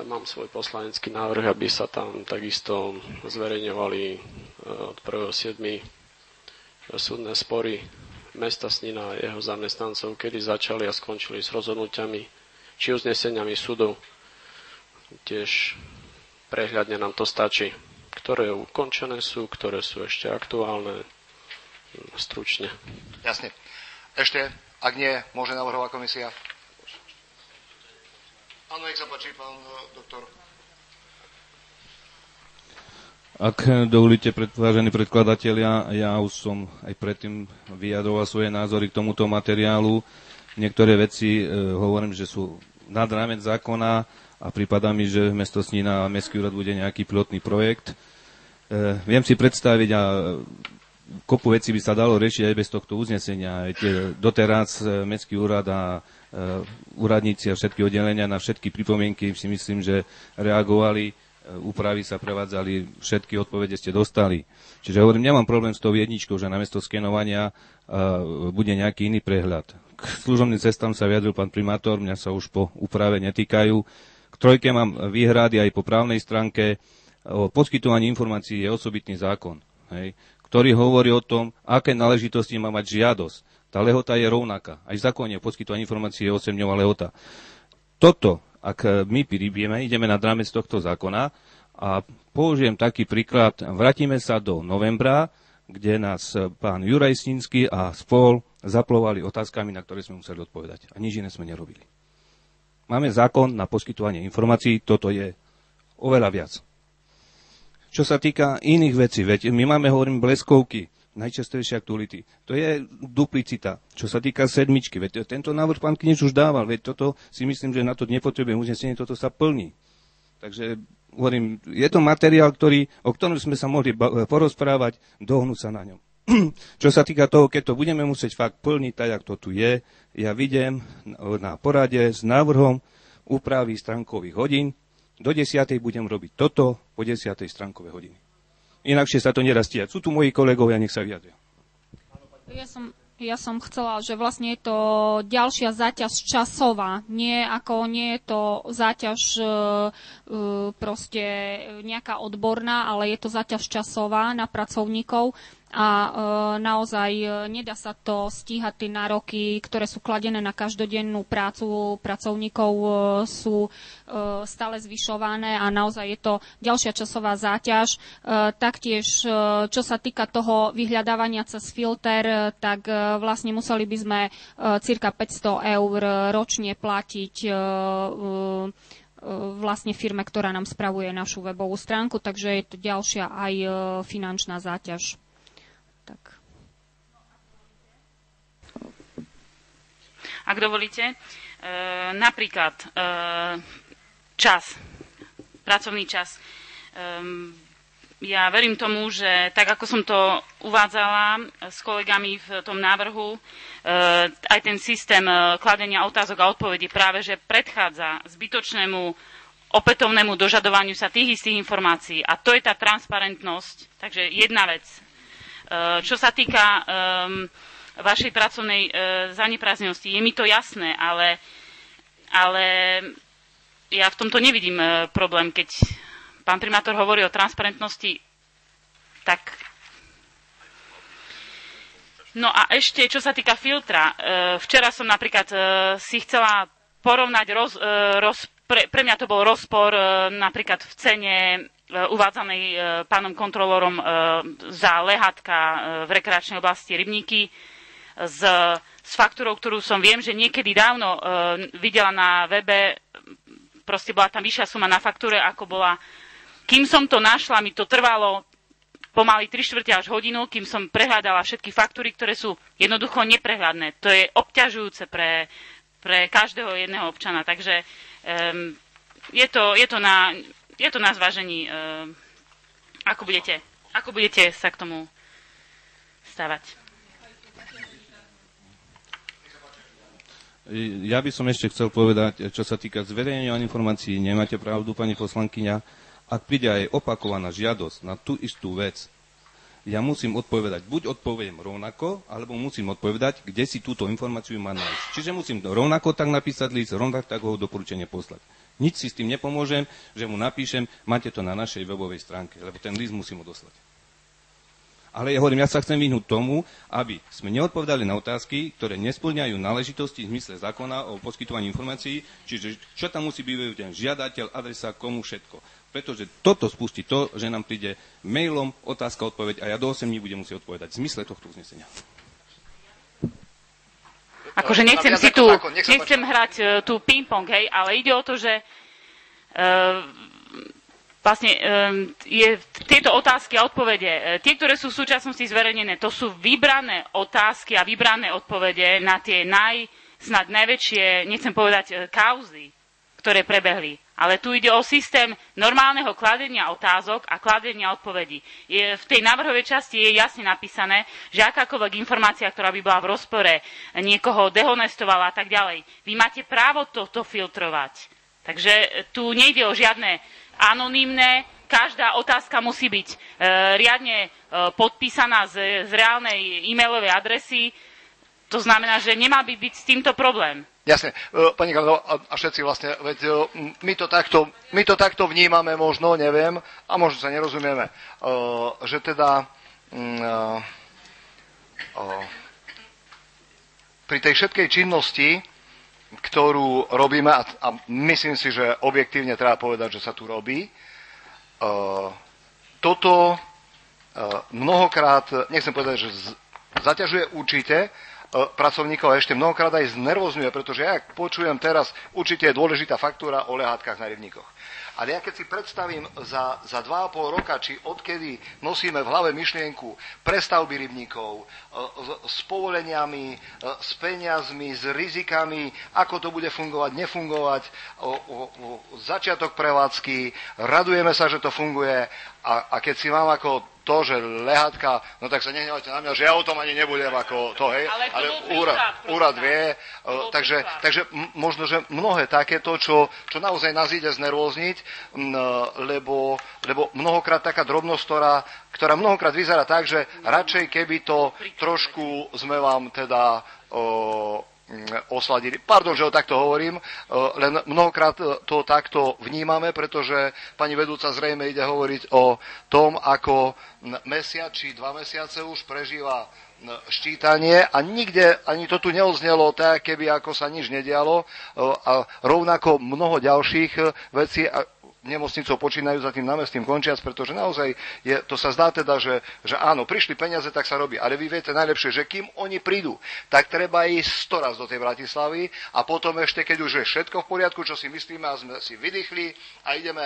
mám svoj poslanecký návrh, aby sa tam takisto zverejňovali od 1.7. súdne spory mesta Snina a jeho zamestnancov, kedy začali a skončili s rozhodnutiami či uzneseniami súdov. Tiež prehľadne nám to stačí. Ktoré ukončené sú, ktoré sú ešte aktuálne, stručne.
Jasne. Ešte, ak nie, môže navrhová komisia? Áno, nech sa páči, pán doktor.
Ak dovolíte, vážení predkladatelia, ja už som aj predtým vyjadroval svoje názory k tomuto materiálu. Niektoré veci hovorím, že sú nad rámec zákona a prípada mi, že mesto Snina a Mestský úrad bude nejaký pilotný projekt. Viem si predstaviť a kopu vecí by sa dalo riešiť aj bez tohto uznesenia. Doteraz Mestský úrad a úradníci a všetky oddelenia na všetky pripomienky si myslím, že reagovali, úpravy sa prevádzali, všetky odpovede ste dostali. Čiže hovorím, nemám problém s tou jedničkou, že namiesto skenovania bude nejaký iný prehľad. K služobným cestám sa vyjadril pán primátor, mňa sa už po úprave netýkajú. K trojke mám výhrady aj po právnej stránke. O poskytovaní informácií je osobitný zákon, ktorý hovorí o tom, aké náležitosti má mať žiadosť. Tá lehota je rovnaká. Aj v zákone o poskytovaní informácií je 8-dňová lehota. Toto, ak my ideme nad rámec tohto zákona a použijem taký príklad, vrátime sa do novembra, kde nás pán Juraj Snínsky a spol zaplovali otázkami, na ktoré sme museli odpovedať. A nič iné sme nerobili. Máme zákon na poskytovanie informácií, toto je oveľa viac. Čo sa týka iných vecí, veď my máme, hovorím, bleskovky, najčastejšie aktuality. To je duplicita. Čo sa týka sedmičky, veď tento návrh pán Kniž už dával, veď toto si myslím, že na to nepotrebujem uznesenie, toto sa plní. Takže hovorím, je to materiál, o ktorom sme sa mohli porozprávať, dohnúť sa na ňom. Čo sa týka toho, keď to budeme musieť fakt plniť, tak jak to tu je, ja vidím na porade s návrhom úpravy stránkových hodín, do 10. budem robiť toto, po 10. stránkové hodiny. Inakšie sa to nedá stíhať. Sú tu moji kolegovia, nech sa vyjadria.
Ja som chcela, že vlastne je to ďalšia záťaž časová. Nie je to záťaž proste nejaká odborná, ale je to záťaž časová na pracovníkov. A naozaj nedá sa to stíhať, tie nároky, ktoré sú kladené na každodennú prácu pracovníkov, sú stále zvyšované a naozaj je to ďalšia časová záťaž. Taktiež, čo sa týka toho vyhľadávania cez filter, tak vlastne museli by sme cirka 500 eur ročne platiť vlastne firme, ktorá nám spravuje našu webovú stránku, takže je to ďalšia aj finančná záťaž. Tak.
Ak dovolíte, napríklad pracovný čas. Ja verím tomu, že tak ako som to uvádzala s kolegami v tom návrhu, aj ten systém kladenia otázok a odpovedí práve, že predchádza zbytočnému opätovnému dožadovaniu sa tých istých informácií. A to je tá transparentnosť. Takže jedna vec. Čo sa týka vašej pracovnej zaneprázdnenosti, je mi to jasné, ale ja v tomto nevidím problém, keď pán primátor hovorí o transparentnosti, tak... No a ešte, čo sa týka filtra, včera som napríklad si chcela porovnať, pre mňa to bol rozpor napríklad v cene uvádzanej pánom kontrolorom za lehátka v rekreačnej oblasti Rybníky s faktúrou, ktorú som viem, že niekedy dávno videla na webe, proste bola tam vyššia suma na faktúre, ako bola. Kým som to našla, mi to trvalo pomaly 3/4 až hodinu, kým som prehľadala všetky faktúry, ktoré sú jednoducho neprehľadné. To je obťažujúce pre každého jedného občana. Takže je to na zvážení, ako budete sa k tomu stávať.
Ja by som ešte chcel povedať, čo sa týka zverejňovania informácií, nemáte pravdu, pani poslankyňa. Ak príde aj opakovaná žiadosť na tú istú vec, ja musím odpovedať, buď odpoviem rovnako, alebo musím odpovedať, kde si túto informáciu má nájsť. Čiže musím rovnako tak napísať list, rovnako tak ho doporučenie poslať. Nič si s tým nepomôžem, že mu napíšem, máte to na našej webovej stránke, lebo ten list musím odoslať. Ale ja hovorím, ja sa chcem vyhnúť tomu, aby sme neodpovedali na otázky, ktoré nespĺňajú náležitosti v zmysle zákona o poskytovaní informácií, čiže čo tam musí byť uvedené, žiadateľ, adresa, komu všetko. Pretože toto spustí to, že nám príde mailom otázka, odpoveď a ja do 8 dní budem musieť odpovedať v zmysle tohto uznesenia.
Akože nechcem hrať tú ping-pong, hej, ale ide o to, že vlastne tieto otázky a odpovede, tie, ktoré sú v súčasnosti zverejnené, to sú vybrané otázky a vybrané odpovede na tie snad najväčšie, nechcem povedať, kauzy, ktoré prebehli. Ale tu ide o systém normálneho kladenia otázok a kladenia odpovedí. V tej návrhovej časti je jasne napísané, že akákoľvek informácia, ktorá by bola v rozpore, niekoho dehonestovala a tak ďalej, vy máte právo toto filtrovať. Takže tu nejde o žiadne anonymné, každá otázka musí byť riadne podpísaná z reálnej e-mailovej adresy. To znamená, že nemá byť s týmto problém.
Jasne, pani Kalino, a všetci vlastne, veď my to takto vnímame možno, neviem, a možno sa nerozumieme, že teda pri tej všetkej činnosti, ktorú robíme, a myslím si, že objektívne treba povedať, že sa tu robí, toto mnohokrát, nechcem povedať, že zaťažuje určite pracovníkov a ešte mnohokrát aj znervozňuje, pretože ja počujem teraz, určite je dôležitá faktúra o lehátkach na rybníkoch. Ale ja keď si predstavím za 2,5 roka, či odkedy nosíme v hlave myšlienku prestavby rybníkov, s povoleniami, s peniazmi, s rizikami, ako to bude fungovať, nefungovať, začiatok prevádzky, radujeme sa, že to funguje a keď si mám ako to, že lehátka, no tak sa nehnevajte na mňa, že ja o tom ani nebudem ako to, hej, ale úrad vie, takže možno, že mnohé takéto, čo naozaj nás ide znervózniť, lebo mnohokrát taká drobnosť, ktorá mnohokrát vyzerá tak, že radšej keby to trošku sme vám teda osladili. Pardon, že ho takto hovorím, len mnohokrát to takto vnímame, pretože pani vedúca zrejme ide hovoriť o tom, ako mesiac či 2 mesiace už prežíva ščítanie a nikde ani to tu neodznelo tak, keby ako sa nič nedialo a rovnako mnoho ďalších vecí nemocnicou počínajú, za tým námestím končiac, pretože naozaj to sa zdá teda, že áno, prišli peniaze, tak sa robí. Ale vy viete najlepšie, že kým oni prídu, tak treba ísť 100 raz do tej Bratislavy a potom ešte, keď už je všetko v poriadku, čo si myslíme a sme si vydýchli a ideme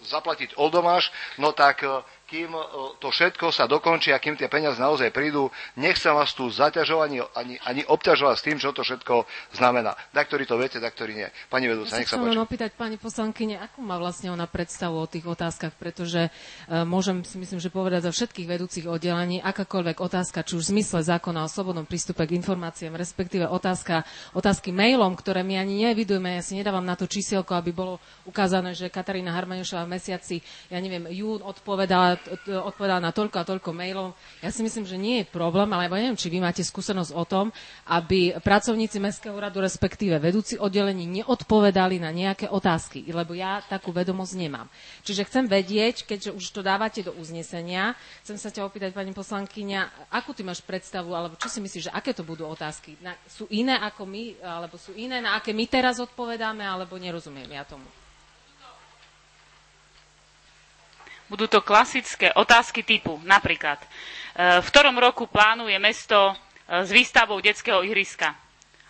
zaplatiť oldomáš, no tak kým to všetko sa dokončí a kým tie peniaze naozaj prídu, nechcem vás tu zaťažovať ani obťažovať s tým, čo to všetko znamená. Daktorí to viete, daktorí nie. Pani vedúca, nech sa páči.
Chcem opýtať pani poslankyne, akú má vlastne ona predstavu o tých otázkach, pretože môžem si myslím, že povedať za všetkých vedúcich oddelení, akákoľvek otázka, či už v zmysle zákona o slobodnom prístupe k informáciám, respektíve otázky mailom, ktoré my ani neevidujeme, ja si nedávam na to čísielko, aby bolo ukázané, že Katarína Harmaňošová v mesiaci, ja neviem, jún odpovedala na toľko a toľko mailov. Ja si myslím, že nie je problém, alebo neviem, či vy máte skúsenosť o tom, aby pracovníci Mestského úradu, respektíve vedúci oddelení neodpovedali na nejaké otázky, lebo ja takú vedomosť nemám. Čiže chcem vedieť, keďže už to dávate do uznesenia, chcem sa ťa opýtať, pani poslankyňa, akú ty máš predstavu, alebo čo si myslíš, že aké to budú otázky? Sú iné ako my, alebo sú iné, na aké my teraz odpovedáme, alebo nerozumiem ja tomu?
Budú to klasické otázky typu, napríklad, v ktorom roku plánuje mesto s výstavbou detského ihriska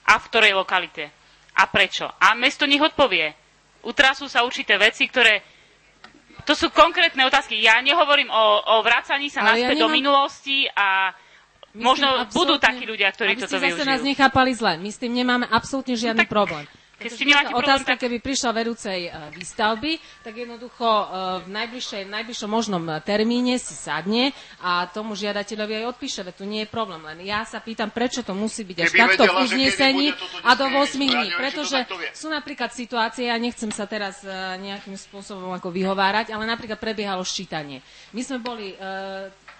a v ktorej lokalite a prečo. A mesto nech odpovie. Utrasú sa určité veci, ktoré... To sú konkrétne otázky. Ja nehovorím o vracaní sa naspäť do minulosti a možno budú takí ľudia, ktorí toto využijú.
Aby ste zase nás nechápali zle. My s tým nemáme absolútne žiadny problém.
Keď s tým nemáte problém,
otázka, keby prišla vedúcej výstavby, tak jednoducho v najbližšom možnom termíne si sadne a tomu žiadateľovi aj odpíše, veď tu nie je problém. Len ja sa pýtam, prečo to musí byť až takto v uznesení a do 8 dní. Pretože sú napríklad situácie, ja nechcem sa teraz nejakým spôsobom ako vyhovárať, ale napríklad prebiehalo ščítanie. My sme boli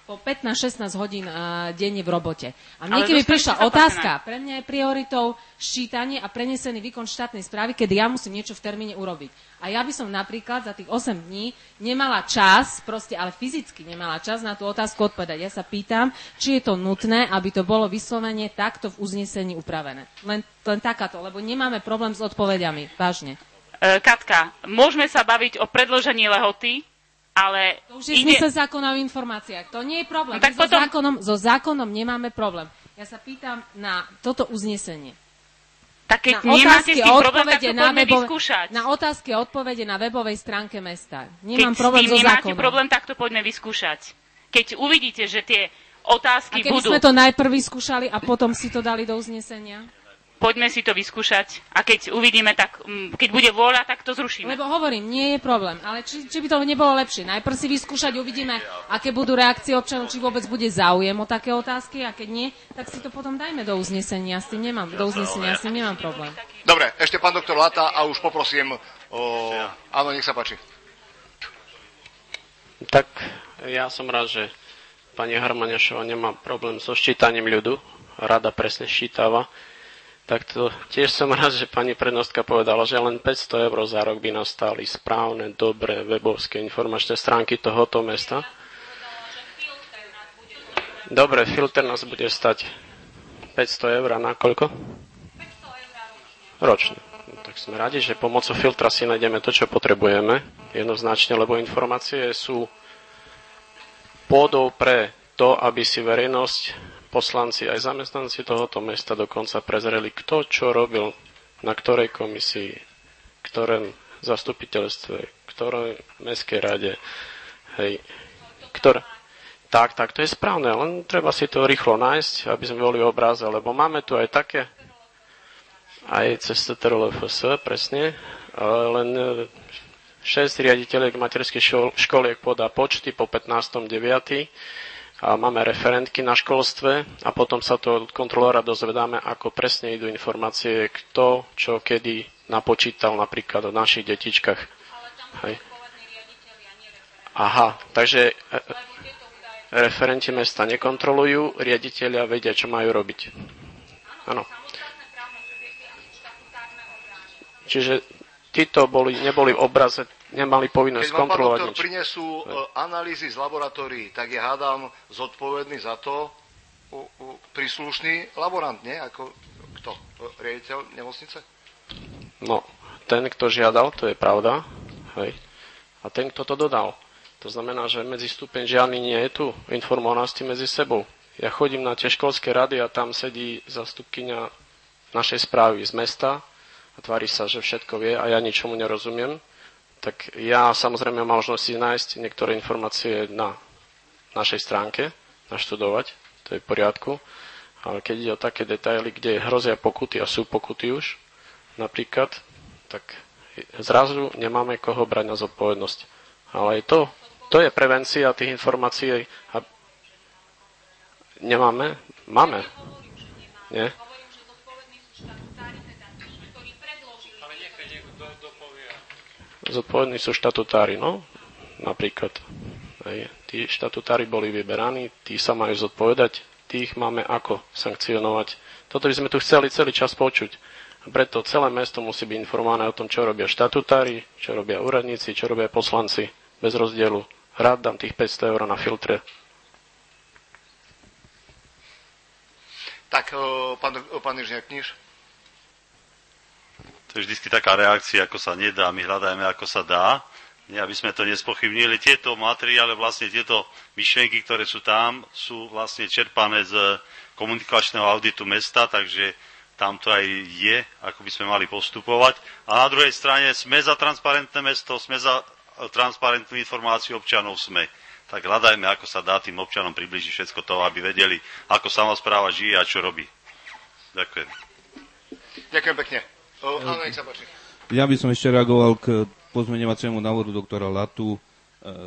po 15-16 hodín denne v robote. A mne, keby prišla otázka, pre mňa je prioritou ščítanie a prenesený výkon štátnej správy, kedy ja musím niečo v termíne urobiť. A ja by som napríklad za tých 8 dní nemala čas, proste, ale fyzicky nemala čas na tú otázku odpovedať. Ja sa pýtam, či je to nutné, aby to bolo vyslovene takto v uznesení upravené. Len takáto, lebo nemáme problém s odpovediami. Vážne.
Katka, môžeme sa baviť o predĺžení lehoty, ale
to už je zmysel zákona o informáciách. To nie je problém.
No, tak
so zákonom nemáme problém. Ja sa pýtam na toto uznesenie.
Tak keď nemáte s tým problém, tak to poďme vyskúšať.
Na otázky a odpovede na webovej stránke mesta. Nemám problém so zákonom. Keď
nemáte problém, tak to poďme vyskúšať. Keď uvidíte, že tie otázky budú...
A keby sme to najprv vyskúšali a potom si to dali do uznesenia?
Poďme si to vyskúšať a keď uvidíme, tak keď bude vôľa, tak to zrušíme.
Lebo hovorím, nie je problém, ale či by to nebolo lepšie. Najprv si vyskúšať, uvidíme, aké budú reakcie občanov, či vôbec bude záujem o také otázky a keď nie, tak si to potom dajme do uznesenia. S tým nemám problém.
Dobre, ešte pán doktor Lata a už poprosím áno, nech sa páči.
Tak ja som rád, že pani Harmaniašová nemá problém so ščítaním ľudu. Rada presne ščítava. Tak to tiež som rád, že pani prednostka povedala, že len 500 eur za rok by nás stáli správne, dobré webovské informačné stránky tohoto mesta. Dobre, filter nás bude stať 500 eur na koľko? 500 eur ročne. No, tak sme radi, že pomocou filtra si nájdeme to, čo potrebujeme. Jednoznačne, lebo informácie sú pôdou pre to, aby si verejnosť, poslanci aj zamestnanci tohoto mesta dokonca prezreli, kto čo robil, na ktorej komisii, ktorom zastupiteľstve, ktorej mestskej rade, hej, Tak, to je správne, len treba si to rýchlo nájsť, aby sme boli v obráze, lebo máme tu aj také, aj cez TTRLFS, presne, len 6 riaditeľiek materských školiek podá počty po 15.9. A máme referentky na školstve a potom sa to od kontrolóra dozvedáme, ako presne idú informácie, kto, čo, kedy napočítal napríklad o našich detičkách. Hej. Aha, takže referenti mesta nekontrolujú, riaditeľia vedia, čo majú robiť. Áno. Čiže títo neboli v obraze, nemali povinnosť kontrolovať nič.
Keď vám, pán doktor, prinesú analýzy z laboratórií, tak je, hádam, zodpovedný za to príslušný laborant, nie? Ako kto? Riaditeľ nemocnice?
No, ten, kto žiadal, to je pravda. Hej. A ten, kto to dodal. To znamená, že medzistupeň žiadny nie je tu. Informovanosti medzi sebou. Ja chodím na tie školské rady a tam sedí zastupkyňa našej správy z mesta a tvári sa, že všetko vie a ja ničomu nerozumiem. Tak ja samozrejme mám možnosť si nájsť niektoré informácie na našej stránke, naštudovať, to je v poriadku. Ale keď ide o také detaily, kde hrozia pokuty a sú pokuty už, napríklad, tak zrazu nemáme koho brať na zodpovednosť. Ale aj to je prevencia tých informácií. A nemáme? Máme. Nie? Zodpovední sú štatutári, no, napríklad. Hej. Tí štatutári boli vyberaní, tí sa majú zodpovedať, tých máme ako sankcionovať. Toto by sme tu chceli celý čas počuť. A preto celé mesto musí byť informované o tom, čo robia štatutári, čo robia úradníci, čo robia poslanci, bez rozdielu. Rád dám tých 500 eur na filtre.
Tak, pán inžinier Kníž.
To je vždy taká reakcia, ako sa nedá, my hľadajme, ako sa dá. Nie, aby sme to nespochybnili. Tieto materiály, vlastne tieto myšlienky, ktoré sú tam, sú vlastne čerpané z komunikačného auditu mesta, takže tam to aj je, ako by sme mali postupovať. A na druhej strane sme za transparentné mesto, sme za transparentnú informáciu občanov, sme. Tak hľadajme, ako sa dá tým občanom približiť všetko to, aby vedeli, ako samospráva žije a čo robí. Ďakujem.
Ďakujem pekne. Áno, nech sa páči.
Ja by som ešte reagoval k pozmeňovaciemu návrhu doktora Latu.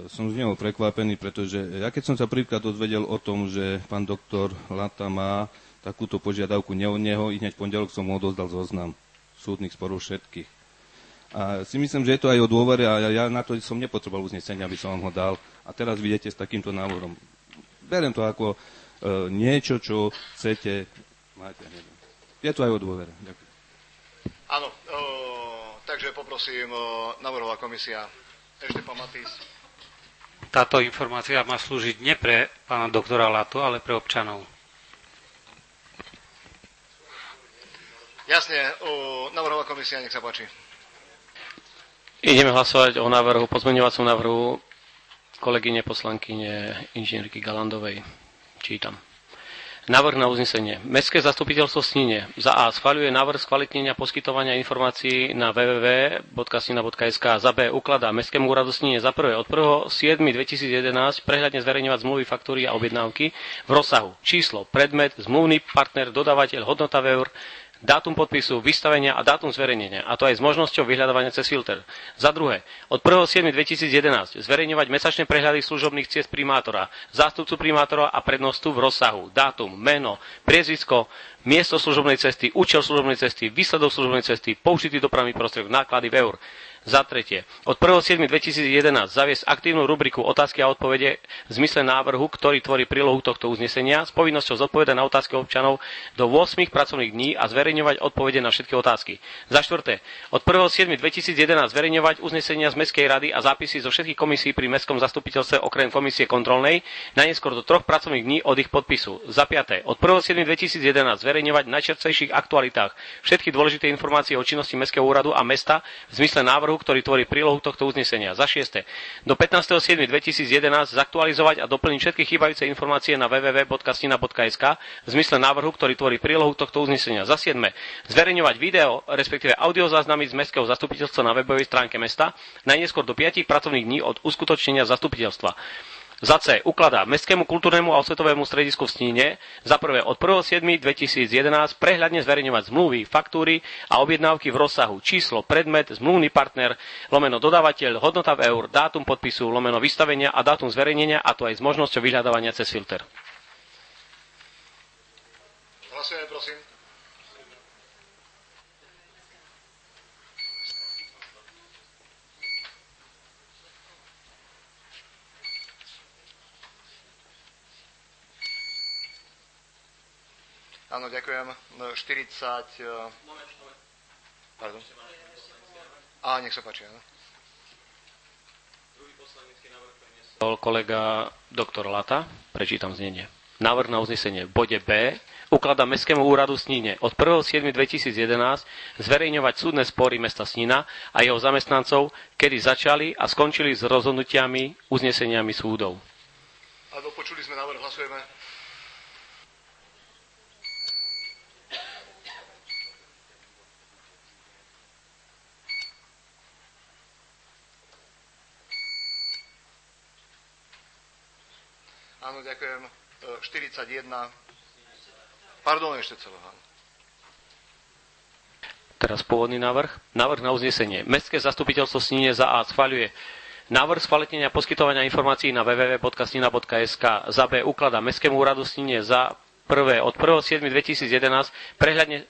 Som z neho prekvapený, pretože ja keď som sa prvýkrát dozvedel o tom, že pán doktor Lata má takúto požiadavku ne od neho, i hneď pondelok som mu odozdal zoznam súdnych sporov všetkých. A si myslím, že je to aj o dôvere a ja na to som nepotreboval uznesenia, aby som vám ho dal. A teraz vidíte s takýmto návrhom. Beriem to ako niečo, čo chcete mať. Je to aj o dôvere. Ďakujem.
Áno, takže poprosím navrhová komisia. Ešte pán Matís.
Táto informácia má slúžiť nie pre pána doktora Latu, ale pre občanov.
Jasne, navrhová komisia, nech sa páči.
Ideme hlasovať o návrhu, pozmeňovacom návrhu kolegyne poslankyne inžinierky Galandovej. Čítam. Návrh na uznesenie. Mestské zastupiteľstvo v Snine za A schvaľuje návrh skvalitnenia poskytovania informácií na www.snina.sk. Za B ukladá Mestskému úradu Snine za prvé od 1.7.2011 prehľadne zverejňovať zmluvy, faktúry a objednávky v rozsahu číslo, predmet, zmluvný partner, dodávateľ, hodnota v eur, dátum podpisu, vystavenia a dátum zverejnenia, a to aj s možnosťou vyhľadávania cez filter. Za druhé, od 1.7.2011 zverejňovať mesačné prehľady služobných ciest primátora, zástupcu primátora a prednostu v rozsahu, dátum, meno, priezvisko, miesto služobnej cesty, účel služobnej cesty, výsledok služobnej cesty, použitý dopravný prostriedok, náklady v eur. Za tretie, od 1.7.2011 zaviesť aktívnu rubriku otázky a odpovede v zmysle návrhu, ktorý tvorí prílohu tohto uznesenia s povinnosťou zodpovedať na otázky občanov do 8 pracovných dní a zverejňovať odpovede na všetky otázky. Za štvrté, od 1.7.2011 zverejňovať uznesenia z Mestskej rady a zápisy zo všetkých komisí pri Mestskom zastupiteľstve okrem komisie kontrolnej najneskôr do 3 pracovných dní od ich podpisu. Za piaté, od 1.7.2011 zverejňovať v najčerstvejších aktualitách všetky dôležité informácie o činnosti Mestského úradu a mesta v zmysle návrhu, ktorý tvorí prílohu tohto uznesenia. Za šieste, do 15.7.2011 zaktualizovať a doplniť všetky chýbajúce informácie na www.snina.sk v zmysle návrhu, ktorý tvorí prílohu tohto uznesenia. Za siedme, zverejňovať video, respektíve audiozáznamy z Mestského zastupiteľstva na webovej stránke mesta najneskôr do 5 pracovných dní od uskutočnenia zastupiteľstva. Za C ukladá Mestskému kultúrnemu a osvetovému stredisku v Sníne za prvé od 1.7.2011 prehľadne zverejňovať zmluvy, faktúry a objednávky v rozsahu číslo, predmet, zmluvný partner, lomeno dodávateľ, hodnota v eur, dátum podpisu, lomeno vystavenia a dátum zverejnenia, a to aj s možnosťou vyhľadávania cez filter.
Hlasujeme, prosím. Áno, ďakujem. 40... Pardon. Nech sa páči, áno.
Kolega doktor Lata, prečítam znenie. Návrh na uznesenie v bode B ukladá Mestskému úradu Sníne od 1.7.2011 zverejňovať súdne spory mesta Snina a jeho zamestnancov, kedy začali a skončili s rozhodnutiami, uzneseniami súdov.
Áno, počuli sme návrh, hlasujeme. Áno, ďakujem. 41. Pardon, ešte celé.
Teraz pôvodný návrh. Návrh na uznesenie. Mestské zastupiteľstvo Snine za A schvaľuje návrh skvalitnenia poskytovania informácií na www.snina.sk. Za B ukladá Mestskému úradu Snine za prvé od 1.7.2011 prehľadne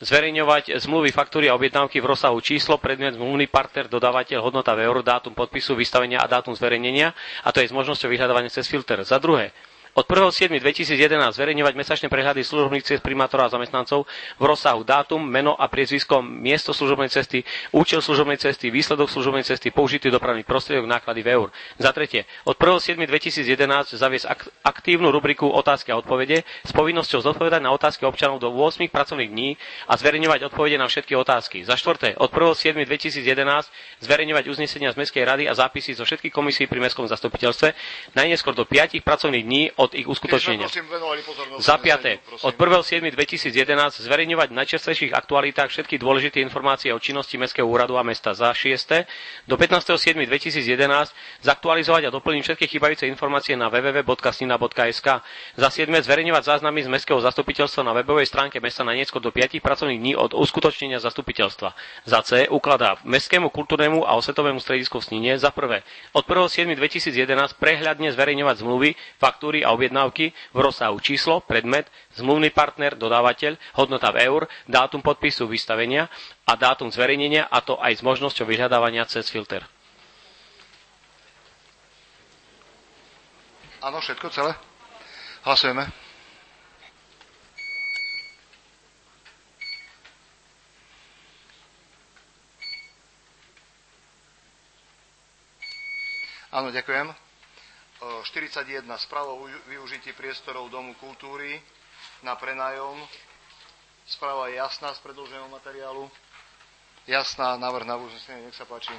zverejňovať zmluvy, faktúry a objednávky v rozsahu číslo, predmet, zmluvný partner, dodávateľ, hodnota v eur, dátum podpisu, vystavenia a dátum zverejnenia, a to je s možnosťou vyhľadávania cez filter. Za druhé, od 1.7.2011 zverejňovať mesačné prehľady služobných ciest primátora a zamestnancov v rozsahu dátum, meno a priezvisko, miesto služobnej cesty, účel služobnej cesty, výsledok služobnej cesty, použitý dopravný prostriedok, náklady v eur. Za tretie, od 1.7.2011 zaviesť aktívnu rubriku otázky a odpovede s povinnosťou zodpovedať na otázky občanov do 8 pracovných dní a zverejňovať odpovede na všetky otázky. Za štvrté, od 1.7.2011 zverejňovať uznesenia z Mestskej rady a zápisy zo všetkých komisí pri Mestskom zastupiteľstve najneskôr do 5 pracovných dní od ich uskutočnenia. Za piate, od 1.7.2011 zverejňovať v najčerstvejších aktualitách všetky dôležité informácie o činnosti Mestského úradu a mesta. Za šieste, do 15.7.2011 zaktualizovať a doplniť všetky chýbajúce informácie na www.snina.sk. Za 7. zverejňovať záznamy z Mestského zastupiteľstva na webovej stránke mesta najneskôr do 5 pracovných dní od uskutočnenia zastupiteľstva. Za C ukladá Mestskému kultúrnemu a osvetovému stredisku v Snine za prvé od 1.7.2011 prehľadne zverejňovať zmluvy, faktúry a objednávky v rozsahu číslo, predmet, zmluvný partner, dodávateľ, hodnota v eur, dátum podpisu vystavenia a dátum zverejnenia, a to aj s možnosťou vyhľadávania cez filter.
Áno, všetko celé? Hlasujeme. Áno, ďakujem. 41. Správa o využití priestorov Domu kultúry na prenájom. Správa je jasná z predĺženého materiálu. Jasná, návrh na uznesenie, nech sa páči.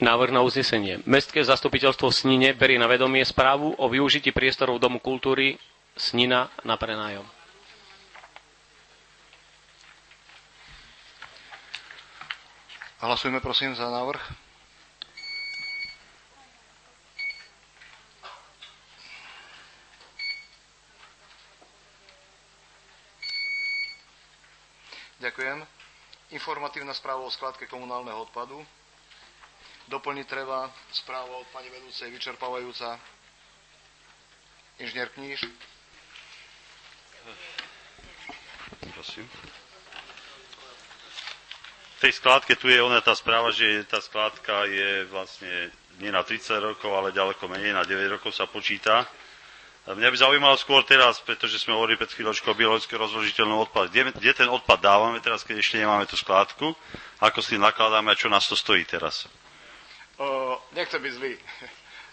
Návrh na uznesenie. Mestské zastupiteľstvo v Snine berie na vedomie správu o využití priestorov Domu kultúry Snina na prenájom.
Hlasujme prosím za návrh. Ďakujem. Informatívna správa o skladke komunálneho odpadu. Doplniť treba správa od pani vedúcej vyčerpávajúca. Inžinier Kníž.
Prosím. V tej skládke tu je tá správa, že tá skládka je vlastne nie na 30 rokov, ale ďaleko menej, na 9 rokov sa počíta. Mňa by zaujímalo skôr teraz, pretože sme hovorili pred chvíľočkou o biologicky rozložiteľnom odpade. Kde ten odpad dávame teraz, keď ešte nemáme tú skládku? Ako s tým nakladáme a čo nás to stojí teraz?
Nechcem byť zlý.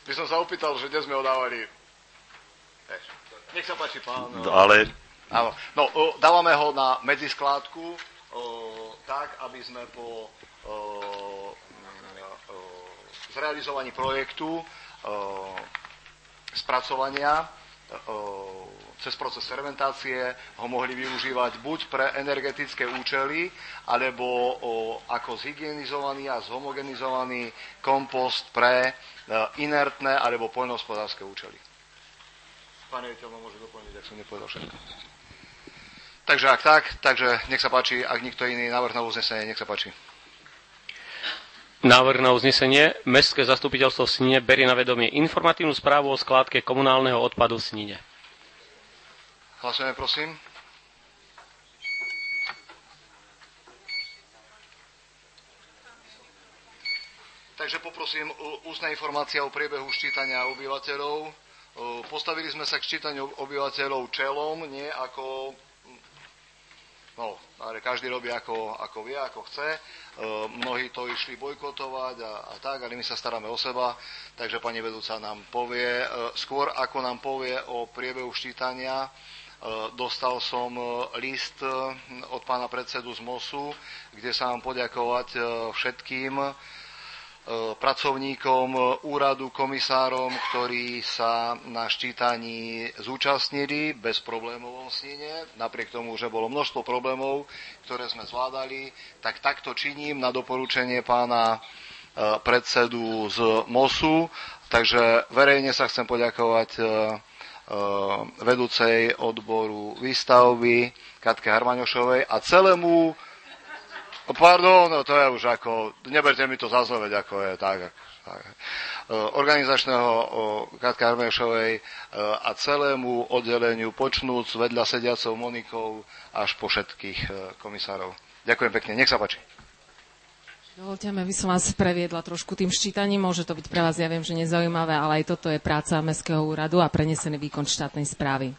By som sa opýtal, že kde sme ho dávali. Nech sa páči, pán.
Ale...
Áno. No, dávame ho na medziskládku, tak, aby sme po zrealizovaní projektu spracovania cez proces fermentácie ho mohli využívať buď pre energetické účely, alebo ako zhygienizovaný a zhomogenizovaný kompost pre inertné alebo poľnohospodárske účely. Pán riaditeľ ma môže doplniť, ak som nepovedal všetko. Takže ak tak, takže nech sa páči, ak nikto iný návrh na uznesenie, nech sa páči.
Návrh na uznesenie. Mestské zastupiteľstvo v Snine berie na vedomie informatívnu správu o skládke komunálneho odpadu v Snine.
Hlasujeme, prosím. Takže poprosím ústna informácia o priebehu ščítania obyvateľov. Postavili sme sa k ščítaniu obyvateľov čelom, nie ako... No, ale každý robí ako vie, ako chce. Mnohí to išli bojkotovať a tak, ale my sa staráme o seba, takže pani vedúca nám povie, skôr ako nám povie o priebehu ščítania, dostal som list od pána predsedu z MOSu, kde sa mám poďakovať všetkým pracovníkom úradu, komisárom, ktorí sa na ščítaní zúčastnili bez problémov v Snine. Napriek tomu, že bolo množstvo problémov, ktoré sme zvládali, tak takto činím na doporučenie pána predsedu z MOSu. Takže verejne sa chcem poďakovať vedúcej odboru výstavby Katke Harmaňošovej a celému... Pardon, to je už ako, neberte mi to za zle, veď ako je, tak. Organizačného Katke Harmaňošovej a celému oddeleniu, počnúc vedľa sediacou Monikou až po všetkých komisárov. Ďakujem pekne, nech sa páči.
Dovoľte mi, aby som vás previedla trošku tým ščítaním. Môže to byť pre vás, ja viem, že nezaujímavé, ale aj toto je práca Mestského úradu a prenesený výkon štátnej správy.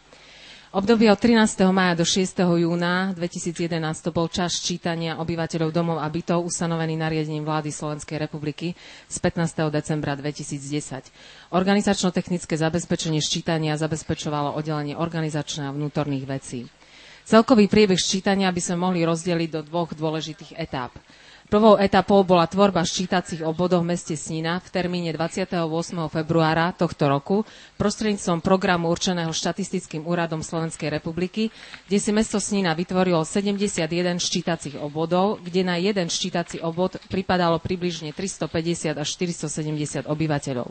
Obdobie od 13. mája do 6. júna 2011 to bol čas ščítania obyvateľov domov a bytov ustanovený nariadením vlády Slovenskej republiky z 15. decembra 2010. Organizačno-technické zabezpečenie ščítania zabezpečovalo oddelenie organizačné a vnútorných vecí. Celkový priebeh ščítania by sme mohli rozdeliť do dvoch dôležitých etáp. Prvou etapou bola tvorba ščítacích obvodov v meste Snina v termíne 28. februára tohto roku prostredníctvom programu určeného štatistickým úradom Slovenskej republiky, kde si mesto Snina vytvorilo 71 ščítacích obvodov, kde na jeden ščítací obvod pripadalo približne 350 až 470 obyvateľov.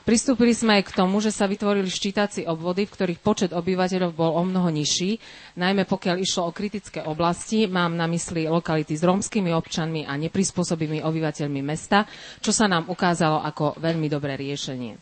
Pristúpili sme aj k tomu, že sa vytvorili ščítací obvody, v ktorých počet obyvateľov bol omnoho nižší, najmä pokiaľ išlo o kritické oblasti, mám na mysli lokality s rómskymi občanmi a neprispôsobými obyvateľmi mesta, čo sa nám ukázalo ako veľmi dobré riešenie.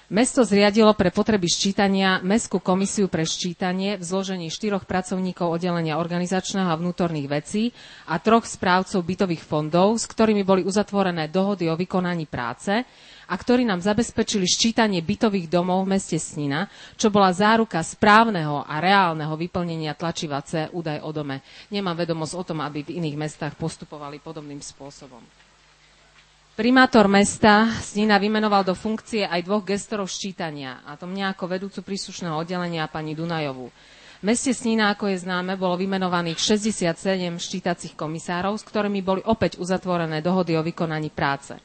Mesto zriadilo pre potreby ščítania Mestskú komisiu pre ščítanie v zložení 4 pracovníkov oddelenia organizačného a vnútorných vecí a 3 správcov bytových fondov, s ktorými boli uzatvorené dohody o vykonaní práce a ktorí nám zabezpečili ščítanie bytových domov v meste Snina, čo bola záruka správneho a reálneho vyplnenia tlačiva C údaj o dome. Nemám vedomosť o tom, aby v iných mestách postupovali podobným spôsobom. Primátor mesta Snina vymenoval do funkcie aj 2 gestorov ščítania, a to mňa ako vedúcu príslušného oddelenia pani Dunajovú. V meste Snina, ako je známe, bolo vymenovaných 67 ščítacích komisárov, s ktorými boli opäť uzatvorené dohody o vykonaní práce.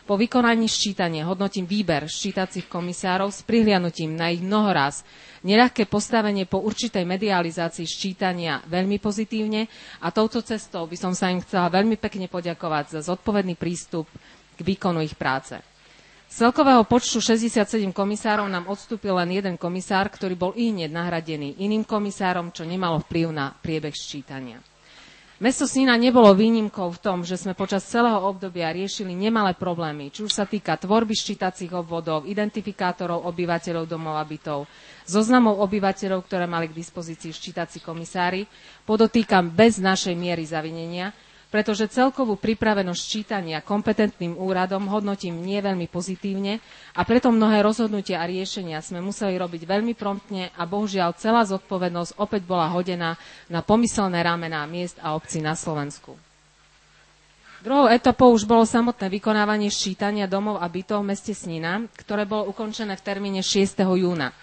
Po vykonaní ščítania hodnotím výber ščítacích komisárov s prihliadnutím na ich mnohoraz neľahké postavenie po určitej medializácii ščítania veľmi pozitívne a touto cestou by som sa im chcela veľmi pekne poďakovať za zodpovedný prístup k výkonu ich práce. Z celkového počtu 67 komisárov nám odstúpil len jeden komisár, ktorý bol ihneď nahradený iným komisárom, čo nemalo vplyv na priebeh ščítania. Mesto Snina nebolo výnimkou v tom, že sme počas celého obdobia riešili nemalé problémy, či už sa týka tvorby ščítacích obvodov, identifikátorov obyvateľov domov a bytov, zoznamov obyvateľov, ktoré mali k dispozícii ščítací komisári, podotýkam bez našej miery zavinenia, pretože celkovú pripravenosť ščítania kompetentným úradom hodnotím nie veľmi pozitívne a preto mnohé rozhodnutia a riešenia sme museli robiť veľmi promptne a bohužiaľ celá zodpovednosť opäť bola hodená na pomyselné ramená miest a obcí na Slovensku. Druhou etapou už bolo samotné vykonávanie ščítania domov a bytov v meste Snina, ktoré bolo ukončené v termíne 6. júna.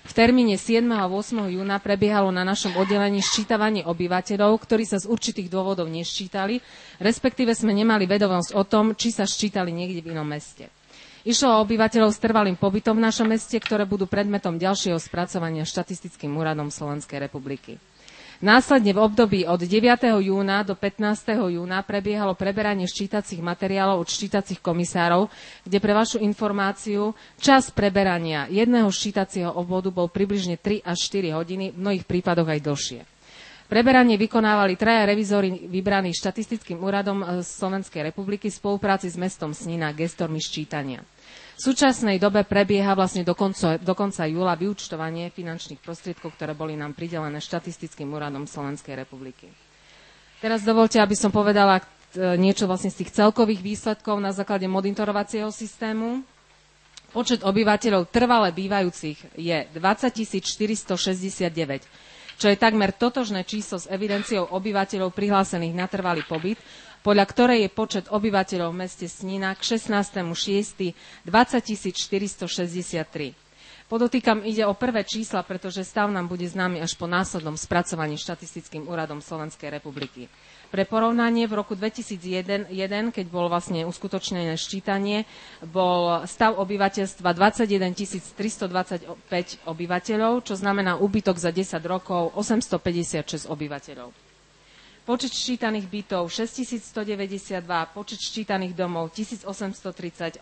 V termíne 7. a 8. júna prebiehalo na našom oddelení ščítavanie obyvateľov, ktorí sa z určitých dôvodov neščítali, respektíve sme nemali vedomosť o tom, či sa ščítali niekde v inom meste. Išlo o obyvateľov s trvalým pobytom v našom meste, ktoré budú predmetom ďalšieho spracovania štatistickým úradom Slovenskej republiky. Následne v období od 9. júna do 15. júna prebiehalo preberanie ščítacích materiálov od ščítacích komisárov, kde pre vašu informáciu čas preberania jedného ščítacieho obvodu bol približne 3 až 4 hodiny, v mnohých prípadoch aj dlhšie. Preberanie vykonávali 3 revizori vybraní štatistickým úradom Slovenskej republiky v spolupráci s mestom Snina, gestormi ščítania. V súčasnej dobe prebieha vlastne do konca júla vyúčtovanie finančných prostriedkov, ktoré boli nám pridelené štatistickým úradom Slovenskej republiky. Teraz dovolte, aby som povedala niečo vlastne z tých celkových výsledkov na základe monitorovacieho systému. Počet obyvateľov trvale bývajúcich je 20 469, čo je takmer totožné číslo s evidenciou obyvateľov prihlásených na trvalý pobyt, podľa ktorej je počet obyvateľov v meste Snina k 16.6. 20 463. Podotýkam, ide o prvé čísla, pretože stav nám bude známy až po následnom spracovaní štatistickým úradom Slovenskej republiky. Pre porovnanie v roku 2001, keď bolo vlastne uskutočnené ščítanie, bol stav obyvateľstva 21 325 obyvateľov, čo znamená úbytok za 10 rokov 856 obyvateľov. Počet ščítaných bytov 6192, počet ščítaných domov 1838,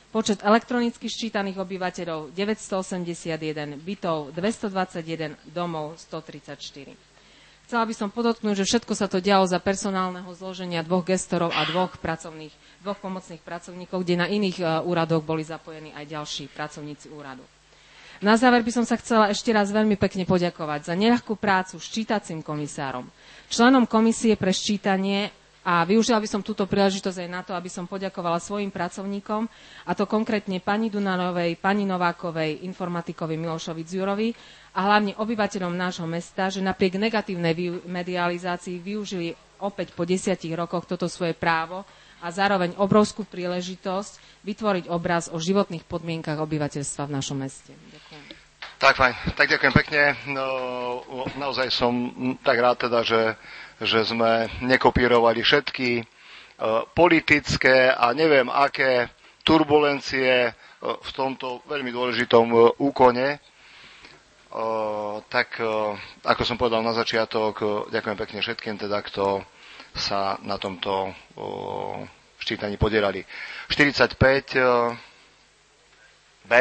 počet elektronicky ščítaných obyvateľov 981, bytov 221, domov 134. Chcela by som podotknúť, že všetko sa to dialo za personálneho zloženia 2 gestorov a 2 pomocných pracovníkov, kde na iných úradoch boli zapojení aj ďalší pracovníci úradu. Na záver by som sa chcela ešte raz veľmi pekne poďakovať za neľahkú prácu ščítacím komisárom, členom komisie pre ščítanie a využila by som túto príležitosť aj na to, aby som poďakovala svojim pracovníkom, a to konkrétne pani Dunanovej, pani Novákovej, informatikovi Milošovi Dziurovi a hlavne obyvateľom nášho mesta, že napriek negatívnej medializácii využili opäť po 10 rokoch toto svoje právo a zároveň obrovskú príležitosť vytvoriť obraz o životných podmienkach obyvateľstva v našom meste. Ďakujem.
Tak fajn, tak ďakujem pekne. No, naozaj som tak rád teda, že sme nekopírovali všetky politické a neviem aké turbulencie v tomto veľmi dôležitom úkone. Tak, ako som povedal na začiatok, ďakujem pekne všetkým, teda, kto sa na tomto ščítaní podielali. 45B.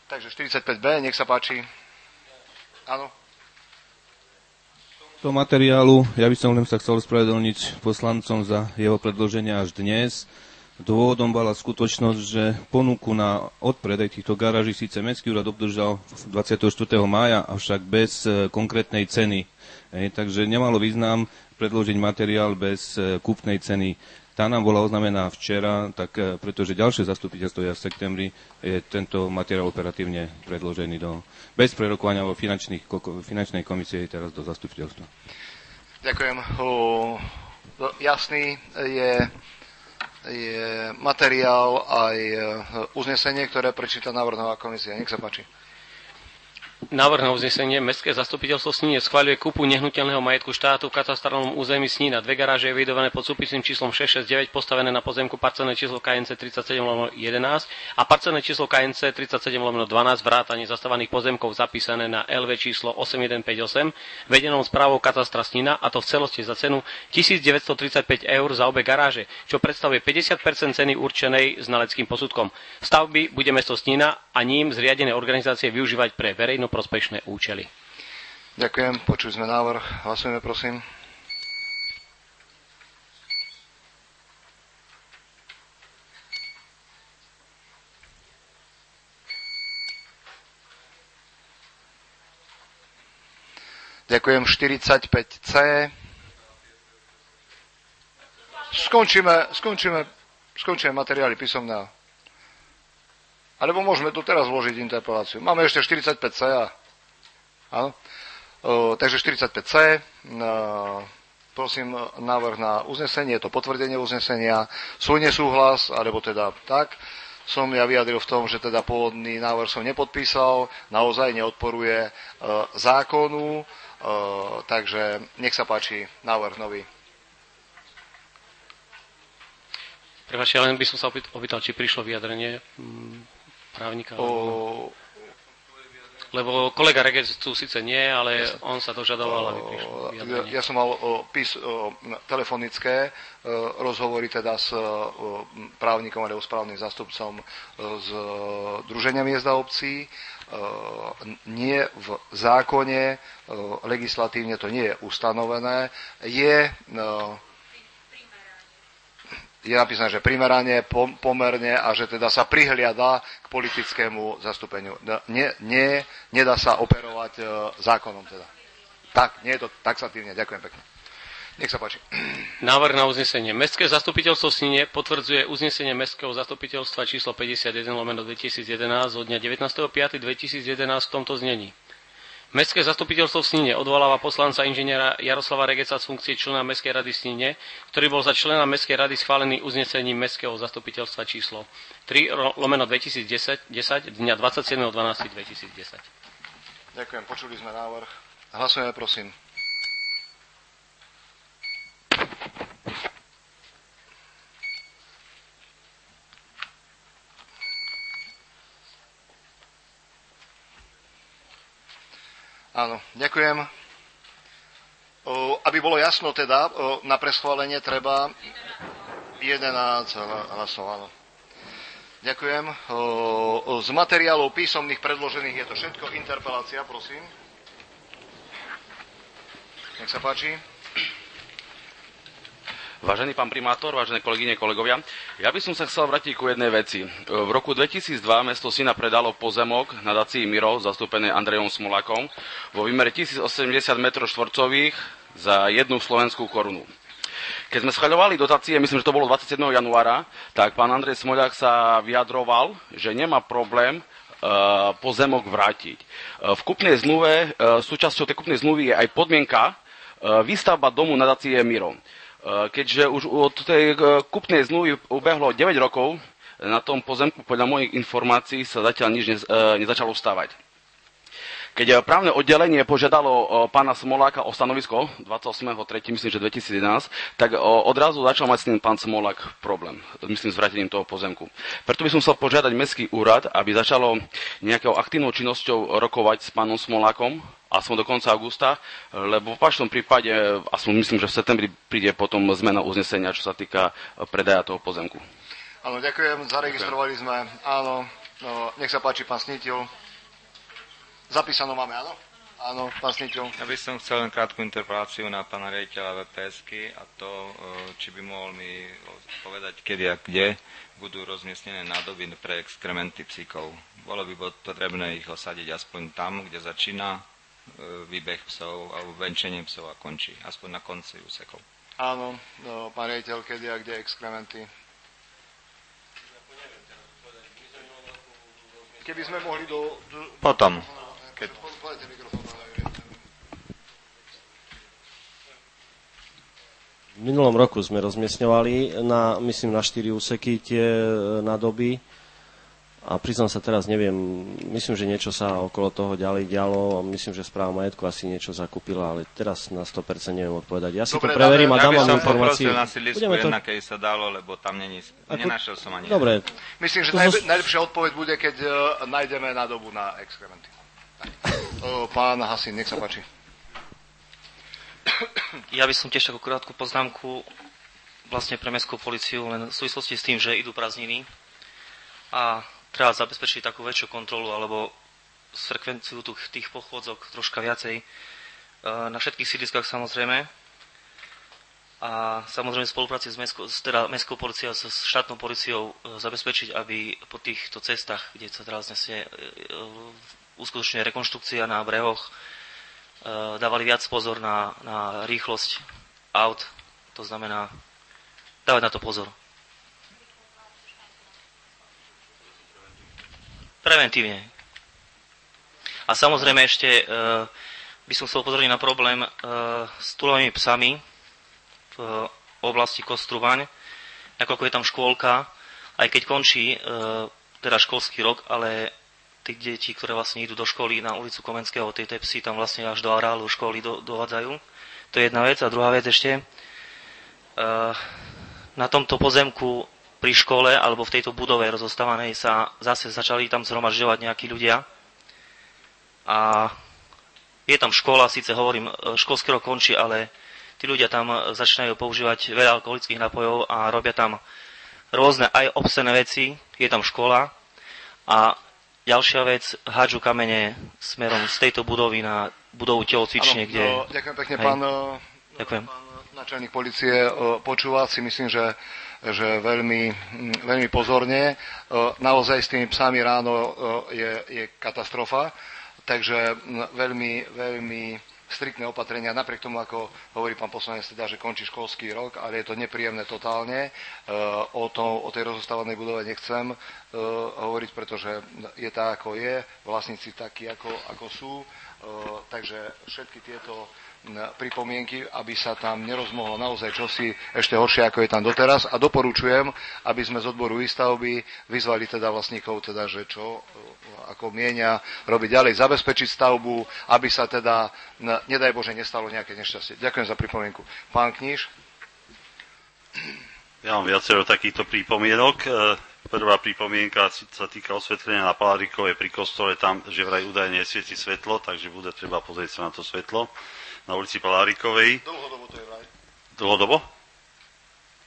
Takže 45B, nech sa páči. Áno.
To materiálu, ja by som len sa chcel spravedlniť poslancom za jeho predloženie až dnes. Dôvodom bola skutočnosť, že ponuku na odpredaj týchto garáží síce Mestský úrad obdržal 24. mája, avšak bez konkrétnej ceny. Takže nemalo význam predložiť materiál bez kúpnej ceny. Tá nám bola oznamená včera, tak pretože ďalšie zastupiteľstvo je v septembri, je tento materiál operatívne predložený bez prerokovania vo finančnej komisie teraz do zastupiteľstva.
Ďakujem. Jasný je materiál aj uznesenie, ktoré prečíta návrhová komisia. Nech sa páči.
Návrh na uznesenie. Mestské zastupiteľstvo Sníne schvaľuje kúpu nehnuteľného majetku štátu v katastrálnom území Snína. Dve garáže evidované pod súpisným číslom 669 postavené na pozemku parcelné číslo KNC 37/11 a parcelné číslo KNC 37/12 vrátane zastávaných pozemkov zapísané na LV číslo 8158 vedenou správou katastra Snína, a to v celosti za cenu 1935 eur za obe garáže, čo predstavuje 50% ceny určenej znaleckým posudkom. Stavby bude mesto Snína a ním zriadené organizácie využívať pre verejnoprospešné účely.
Ďakujem, počuli sme návrh. Hlasujeme, prosím. Ďakujem, 45C. Skončíme materiály písomné. Alebo môžeme tu teraz vložiť interpeláciu. Máme ešte 45C. Áno. Takže 45C. Prosím, návrh na uznesenie. Je to potvrdenie uznesenia. Svoj nesúhlas, alebo teda tak. Som ja vyjadril v tom, že teda pôvodný návrh som nepodpísal. Naozaj neodporuje zákonu. Takže nech sa páči návrh nový.
Prepáčte, len by som sa opýtal, či prišlo vyjadrenie právnika. Lebo kolega Regec tu síce nie, ale on sa dožadoval, aby prišlo vyjadrenie.
Ja som mal telefonické rozhovory teda s právnikom alebo správnym zástupcom z Združenia miest a obcí. Nie v zákone, legislatívne to nie je ustanovené. Je napísané, že primerane, pomerne a že teda sa prihliada k politickému zastúpeniu. Nedá sa operovať zákonom teda. Tak, nie je to taxatívne. Ďakujem pekne. Nech sa páči.
Návrh na uznesenie. Mestské zastupiteľstvo Sníne potvrdzuje uznesenie Mestského zastupiteľstva číslo 51/2011 zo dňa 19.5.2011 v tomto znení. Mestské zastupiteľstvo v Sníne odvoláva poslanca inžiniera Jaroslava Regeca z funkcie člena Mestskej rady Sníne, ktorý bol za člena Mestskej rady schválený uznesením Mestského zastupiteľstva číslo 3/2010 dňa 27.12.2010.
Ďakujem, počuli sme návrh. Hlasujeme, prosím. Áno, ďakujem. Aby bolo jasno teda, na preschválenie treba 11 hlasov, áno. Ďakujem. Z materiálov písomných predložených je to všetko. Interpelácia, prosím. Nech sa páči.
Vážený pán primátor, vážené kolegyne, kolegovia, ja by som sa chcel vrátiť ku jednej veci. V roku 2002 mesto Snína predalo pozemok nadácii Miro, zastúpené Andrejom Smolákom, vo výmere 1080 m2 za 1 slovenskú korunu. Keď sme schvaľovali dotácie, myslím, že to bolo 27. januára, tak pán Andrej Smoľák sa vyjadroval, že nemá problém pozemok vrátiť. V kupnej zmluve, súčasťou tej kupnej zmluvy je aj podmienka výstavba domu nadácie Miro. Keďže už od tej kupnej zmluvy ubehlo 9 rokov, na tom pozemku podľa mojich informácií sa zatiaľ nič nezačalo stavať. Keď právne oddelenie požiadalo pána Smoláka o stanovisko 28.3., myslím, že 2011, tak odrazu začal mať s tým pán Smolák problém, myslím, s vrátením toho pozemku. Preto by som chcel požiadať mestský úrad, aby začalo nejakou aktívnou činnosťou rokovať s pánom Smolákom, aspoň do konca augusta, lebo v opačnom prípade, aspoň myslím, že v septembri príde potom zmena uznesenia, čo sa týka predaja toho pozemku.
Áno, ďakujem, zaregistrovali sme. Áno, nech sa páči, pán Snítil. Zapísanú máme, áno? Áno, pán Snítil.
Ja by som chcel len krátku interpeláciu na pána riaditeľa VPS-ky a to, či by mohol mi povedať, kedy a kde budú rozmiestnené nádoby pre exkrementy psíkov. Bolo by potrebné ich osadiť aspoň tam, kde začína výbeh psov alebo venčenie psov a končí, aspoň na konci úsekov.
Áno, pán riaditeľ, kedy a kde exkrementy. Keby sme mohli
Potom.
V minulom roku sme rozmiestňovali myslím, na 4 úseky tie nádoby a priznám sa teraz, neviem, myslím, že niečo sa okolo toho ďalej dialo, myslím, že Správa majetku asi niečo zakúpila, ale teraz na 100% neviem odpovedať. Ja si to preverím a dám vám informáciu.
Ja by som poprosil na sídlisku jedna, keď sa dalo, lebo tam nenašiel som ani.
Dobre.
Myslím, že najlepšia odpoveď bude, keď nájdeme nádobu na exkrementy. Pán Hasin, nech sa páči.
Ja by som tiež takú krátku poznámku vlastne pre mestskú políciu, len v súvislosti s tým, že idú prázdniny a treba zabezpečiť takú väčšiu kontrolu alebo frekvenciu tých pochôdzok troška viacej na všetkých sídliskách samozrejme a samozrejme v spolupráci s mestskou políciou a s štátnou políciou zabezpečiť, aby po týchto cestách, kde sa teraz uskutočňuje rekonštrukcia na brehoch, dávali viac pozor na rýchlosť aut, to znamená dávať na to pozor. Preventívne. A samozrejme ešte by som chcel upozorniť na problém s túlavými psami v oblasti Kostrubaň, nakoľko je tam škôlka, aj keď končí teda školský rok, ale tí deti, ktoré vlastne idú do školy na ulicu Komenského, tie psy tam vlastne až do areálu školy dovádzajú. To je jedna vec. A druhá vec ešte, na tomto pozemku pri škole alebo v tejto budove rozostávanej sa zase začali tam zhromažďovať nejakí ľudia. A je tam škola, síce hovorím, školský rok končí, ale tí ľudia tam začínajú používať veľa alkoholických nápojov a robia tam rôzne aj obscené veci. Je tam škola a ďalšia vec, hádžu kamene smerom z tejto budovy na budovu telocvične, kde...
Ďakujem pekne, pán náčelník polície. Počúva si, myslím, že veľmi pozorne. Naozaj s tými psami ráno je katastrofa, takže veľmi striktné opatrenia, napriek tomu, ako hovorí pán poslanec, teda, že končí školský rok, ale je to nepríjemné totálne. O tej rozostávanej budove nechcem hovoriť, pretože je tá, ako je, vlastníci takí, ako sú. Takže všetky tieto pripomienky, aby sa tam nerozmohlo naozaj čosi ešte horšie, ako je tam doteraz. A doporučujem, aby sme z odboru výstavby vyzvali teda vlastníkov, teda, že čo, ako mienia robiť ďalej, zabezpečiť stavbu, aby sa teda, nedaj Bože, nestalo nejaké nešťastie. Ďakujem za pripomienku. Pán Kníž?
Ja mám viacero takýchto pripomienok. Prvá pripomienka sa týka osvetlenia na Palárikovej pri kostole, tam, že vraj údajne svieti svetlo, takže bude treba pozrieť sa na to svetlo. Na ulici Palárikovej.
Dlhodobo to je vraj.
Dlhodobo?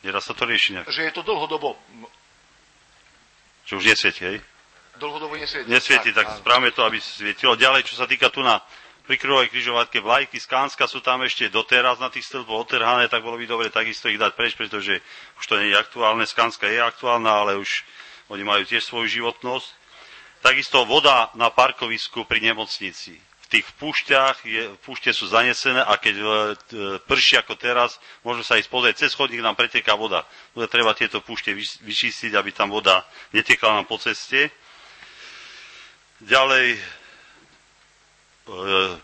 Nedá sa to riešiť nejak?
Že je to dlhodobo.
Že už nesvieti, hej?
Dlhodobo nesvieti.
Nesvieti, tak správame to, aby svietilo. Ďalej, čo sa týka tu na prikruhovej križovatke vlajky z Kánska, sú tam ešte doteraz na tých stĺpoch otrhané, tak bolo by dobre takisto ich dať preč, pretože už to nie je aktuálne. Z Kánska je aktuálna, ale už oni majú tiež svoju životnosť. Takisto voda na parkovisku pri nemocnici. V tých púšte sú zanesené a keď prší ako teraz, môžeme sa ísť pozrieť, cez chodník nám preteká voda. Bude treba tieto púšte vyčistiť, aby tam voda netekla nám po ceste. Ďalej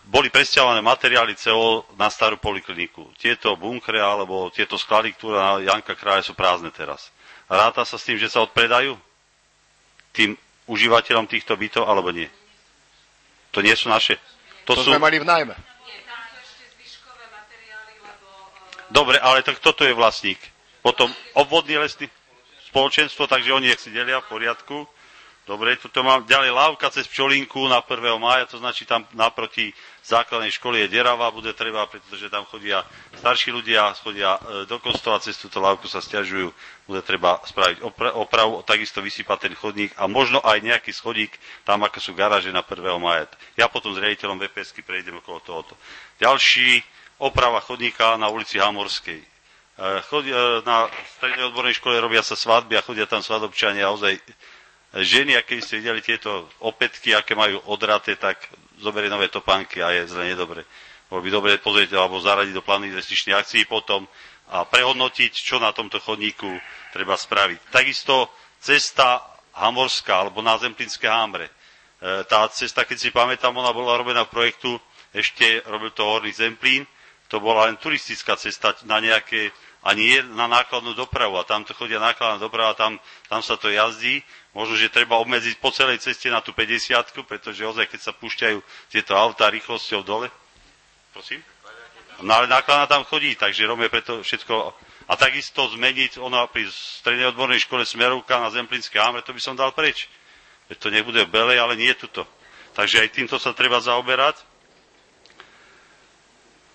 boli presťahované materiály CO na starú polikliniku. Tieto bunkre alebo tieto sklady, ktoré na Janka Kráľa sú prázdne teraz. Ráta sa s tým, že sa odpredajú tým užívateľom týchto bytov, alebo nie? To nie sú naše?
To sme mali v nájme.
Dobre, ale tak toto je vlastník. Potom obvodný lesný spoločenstvo, takže oni si delia v poriadku. Dobre, tuto mám ďalej lávka cez Pčolinku na 1. mája, to značí tam naproti základnej školy je derava, bude treba, pretože tam chodia starší ľudia, chodia do kostola, cez túto lávku sa sťažujú, bude treba spraviť opravu, takisto vysypať ten chodník a možno aj nejaký schodík, tam ako sú garáže na 1. mája. Ja potom s riaditeľom VPS-ky prejdem okolo tohoto. Ďalší, oprava chodníka na ulici Hamorskej. Na strednej odbornej škole robia sa svadby a chodia tam svadobčania, ozaj ženy, aké ste videli tieto opätky, aké majú odraté, tak zoberie nové topánky a je zle nedobre. Bolo by dobre pozrieť alebo zaradiť do plánu investičných akcií potom a prehodnotiť, čo na tomto chodníku treba spraviť. Takisto cesta Hamorská alebo na Zemplínske Hámre. Tá cesta, keď si pamätám, ona bola robená v projektu, ešte robil to Horný Zemplín, to bola len turistická cesta na nejaké, ani na nákladnú dopravu a tam to chodia nákladná doprava, tam sa to jazdí. Možno, že treba obmedziť po celej ceste na tú 50-ku, pretože ozaj, keď sa púšťajú tieto autá rýchlosťou dole. Prosím? No ale nákladná tam chodí, takže robíme preto všetko. A takisto zmeniť, ona pri strednej odbornej škole Smerovka na Zemplínske Hámre, to by som dal preč. To nech bude v Belej, ale nie tuto. Takže aj týmto sa treba zaoberať.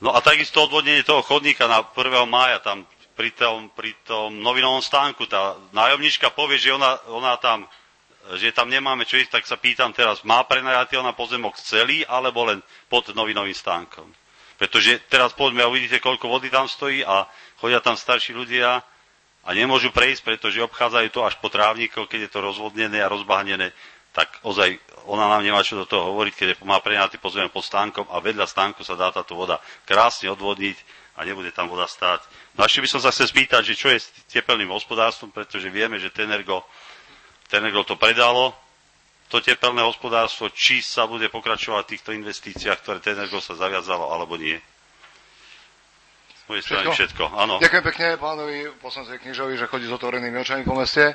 No a takisto odvodnenie toho chodníka na 1. mája, tam pri tom novinovom stánku, tá nájomnička povie, že ona tam, že tam nemáme čo ísť, tak sa pýtam teraz, má prenajatý ona pozemok celý, alebo len pod novinovým stánkom? Pretože teraz poďme a uvidíte, koľko vody tam stojí a chodia tam starší ľudia a nemôžu prejsť, pretože obchádzajú to až po trávnikov, keď je to rozvodnené a rozbahnené, tak ozaj ona nám nemá čo do toho hovoriť, keď má prenajatý pozemok pod stánkom a vedľa stánku sa dá táto voda krásne odvodniť a nebude tam voda stáť. No a ešte by som sa chcel spýtať, že čo je s tepelným hospodárstvom, pretože vieme, že Tenergo to predalo, to tepelné hospodárstvo, či sa bude pokračovať v týchto investíciách, ktoré Tenergo sa zaviazalo, alebo nie. Z mojej strany všetko, áno.
Ďakujem pekne pánovi poslancovi Knižovi, že chodí s otvorenými očami po meste.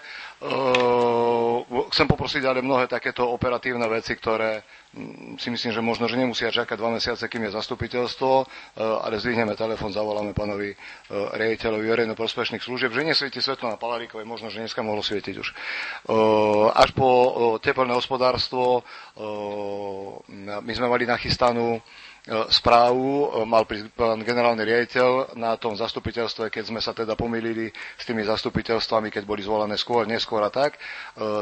Chcem poprosiť ale mnohé takéto operatívne veci, ktoré si myslím, že možno, že nemusia čakať 2 mesiace, kým je zastupiteľstvo, ale zdvihneme telefón, zavoláme pánovi riaditeľovi verejnoprospešných služieb, že nesvieti svetlo na Palaríkovej, možno, že dneska mohlo svietiť už. Až po teplné hospodárstvo my sme mali nachystanú správu, mal pán generálny riaditeľ na tom zastupiteľstve, keď sme sa teda pomýlili s tými zastupiteľstvami, keď boli zvolané skôr, neskôr a tak.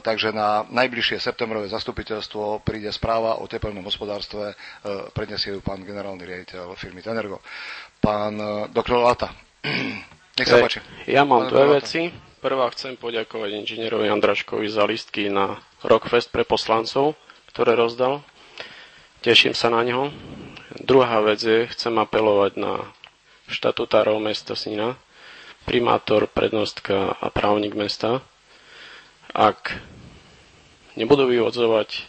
Takže na najbližšie septembrové zastupiteľstvo príde správa o teplnom hospodárstve, predniesie ju pán generálny riaditeľ firmy Tenergo. Pán doktor Lata, nech sa páči.
Ja mám dve veci. Prvá, chcem poďakovať inžinierovi Andraškovi za listky na Rockfest pre poslancov, ktoré rozdal. Teším sa na neho. Druhá vec je, chcem apelovať na štatutárov mesta Snina, primátor, prednostka a právnik mesta. Ak nebudú vyvodzovať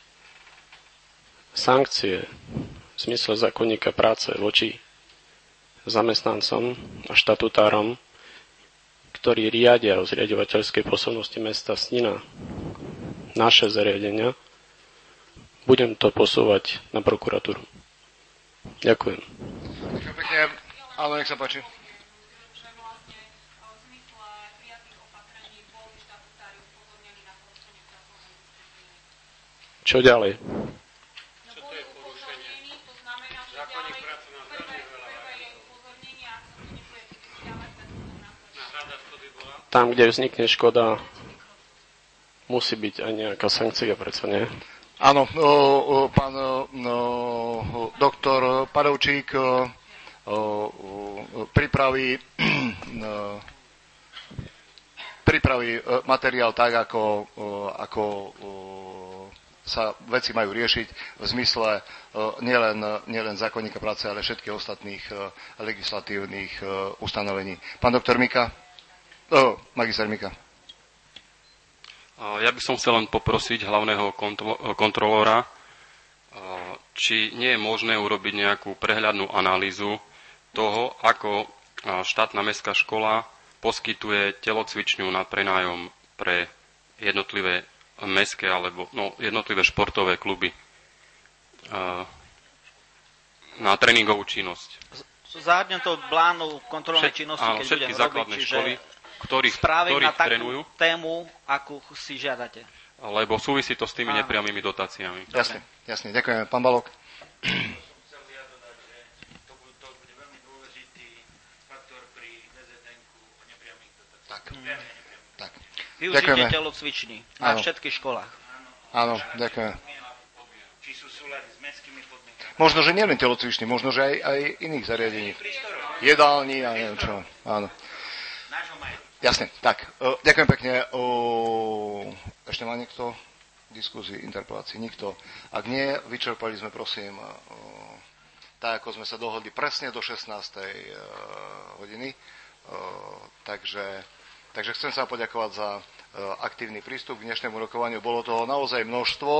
sankcie v zmysle zákonníka práce voči zamestnancom a štatutárom, ktorí riadia o zriaďovateľskej pôsobnosti mesta Snina naše zariadenia, budem to posúvať na prokuratúru. Ďakujem.
Ďakujem pekne. Áno, nech sa páči.
Čo ďalej?
Čo to je porušenie? Zákonník práce nám veľmi veľa varí.
Tam, kde vznikne škoda, musí byť aj nejaká sankcia, predsa nie?
Áno, pán doktor Padovčík pripraví materiál tak, ako sa veci majú riešiť v zmysle nielen zákonníka práce, ale všetkých ostatných legislatívnych ustanovení. Pán doktor Mika, magister Mika.
Ja by som chcel len poprosiť hlavného kontrolóra, či nie je možné urobiť nejakú prehľadnú analýzu toho, ako štátna mestská škola poskytuje telocvičňu na prenájom pre jednotlivé mestské alebo jednotlivé športové kluby. na tréningovú činnosť.
Zahrňam to plánu kontrolnej činnosti,
áno,
keď
všetky
budem
základné
robiť,
školy, ktorých
na takú
trénujú.
tému, akú si žiadate.
Lebo súvisí to s tými nepriamými dotáciami.
Jasne, jasne. Ďakujeme. Pán Balok. Tak.
Využitie telocvičný na všetkých školách.
Áno, ďakujem. Možno, že nielen telocvičný, možno, že aj iných zariadení. Jedálni a neviem čo. Áno. Jasne, tak. Ďakujem pekne. Ešte má niekto diskuzii, interpelácii? Nikto. Ak nie, vyčerpali sme, prosím, tak, ako sme sa dohodli, presne do 16. hodiny. Takže chcem sa poďakovať za aktívny prístup k dnešnému rokovaniu. Bolo toho naozaj množstvo.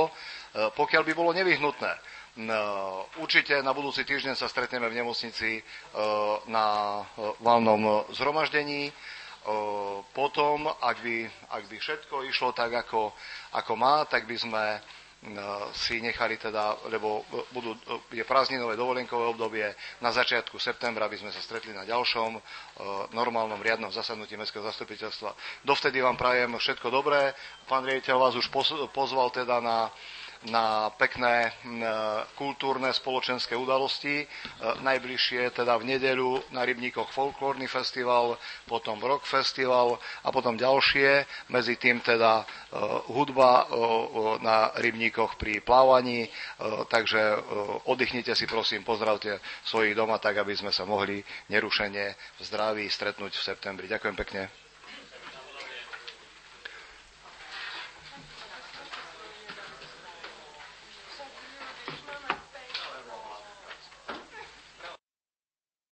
Pokiaľ by bolo nevyhnutné, určite na budúci týždeň sa stretneme v nemocnici na valnom zhromaždení. Potom, ak by všetko išlo tak, ako má, tak by sme si nechali teda, lebo je prázdninové dovolenkové obdobie, na začiatku septembra by sme sa stretli na ďalšom normálnom riadnom zasadnutí mestského zastupiteľstva. Dovtedy vám prajem všetko dobré. Pán riaditeľ vás už pozval teda na pekné kultúrne spoločenské udalosti. Najbližšie teda v nedeľu na Rybníkoch folklórny festival, potom rock festival a potom ďalšie. Medzi tým teda hudba na Rybníkoch pri plávaní. Takže oddychnite si prosím, pozdravte svojich doma tak, aby sme sa mohli nerušene v zdraví stretnúť v septembri. Ďakujem pekne.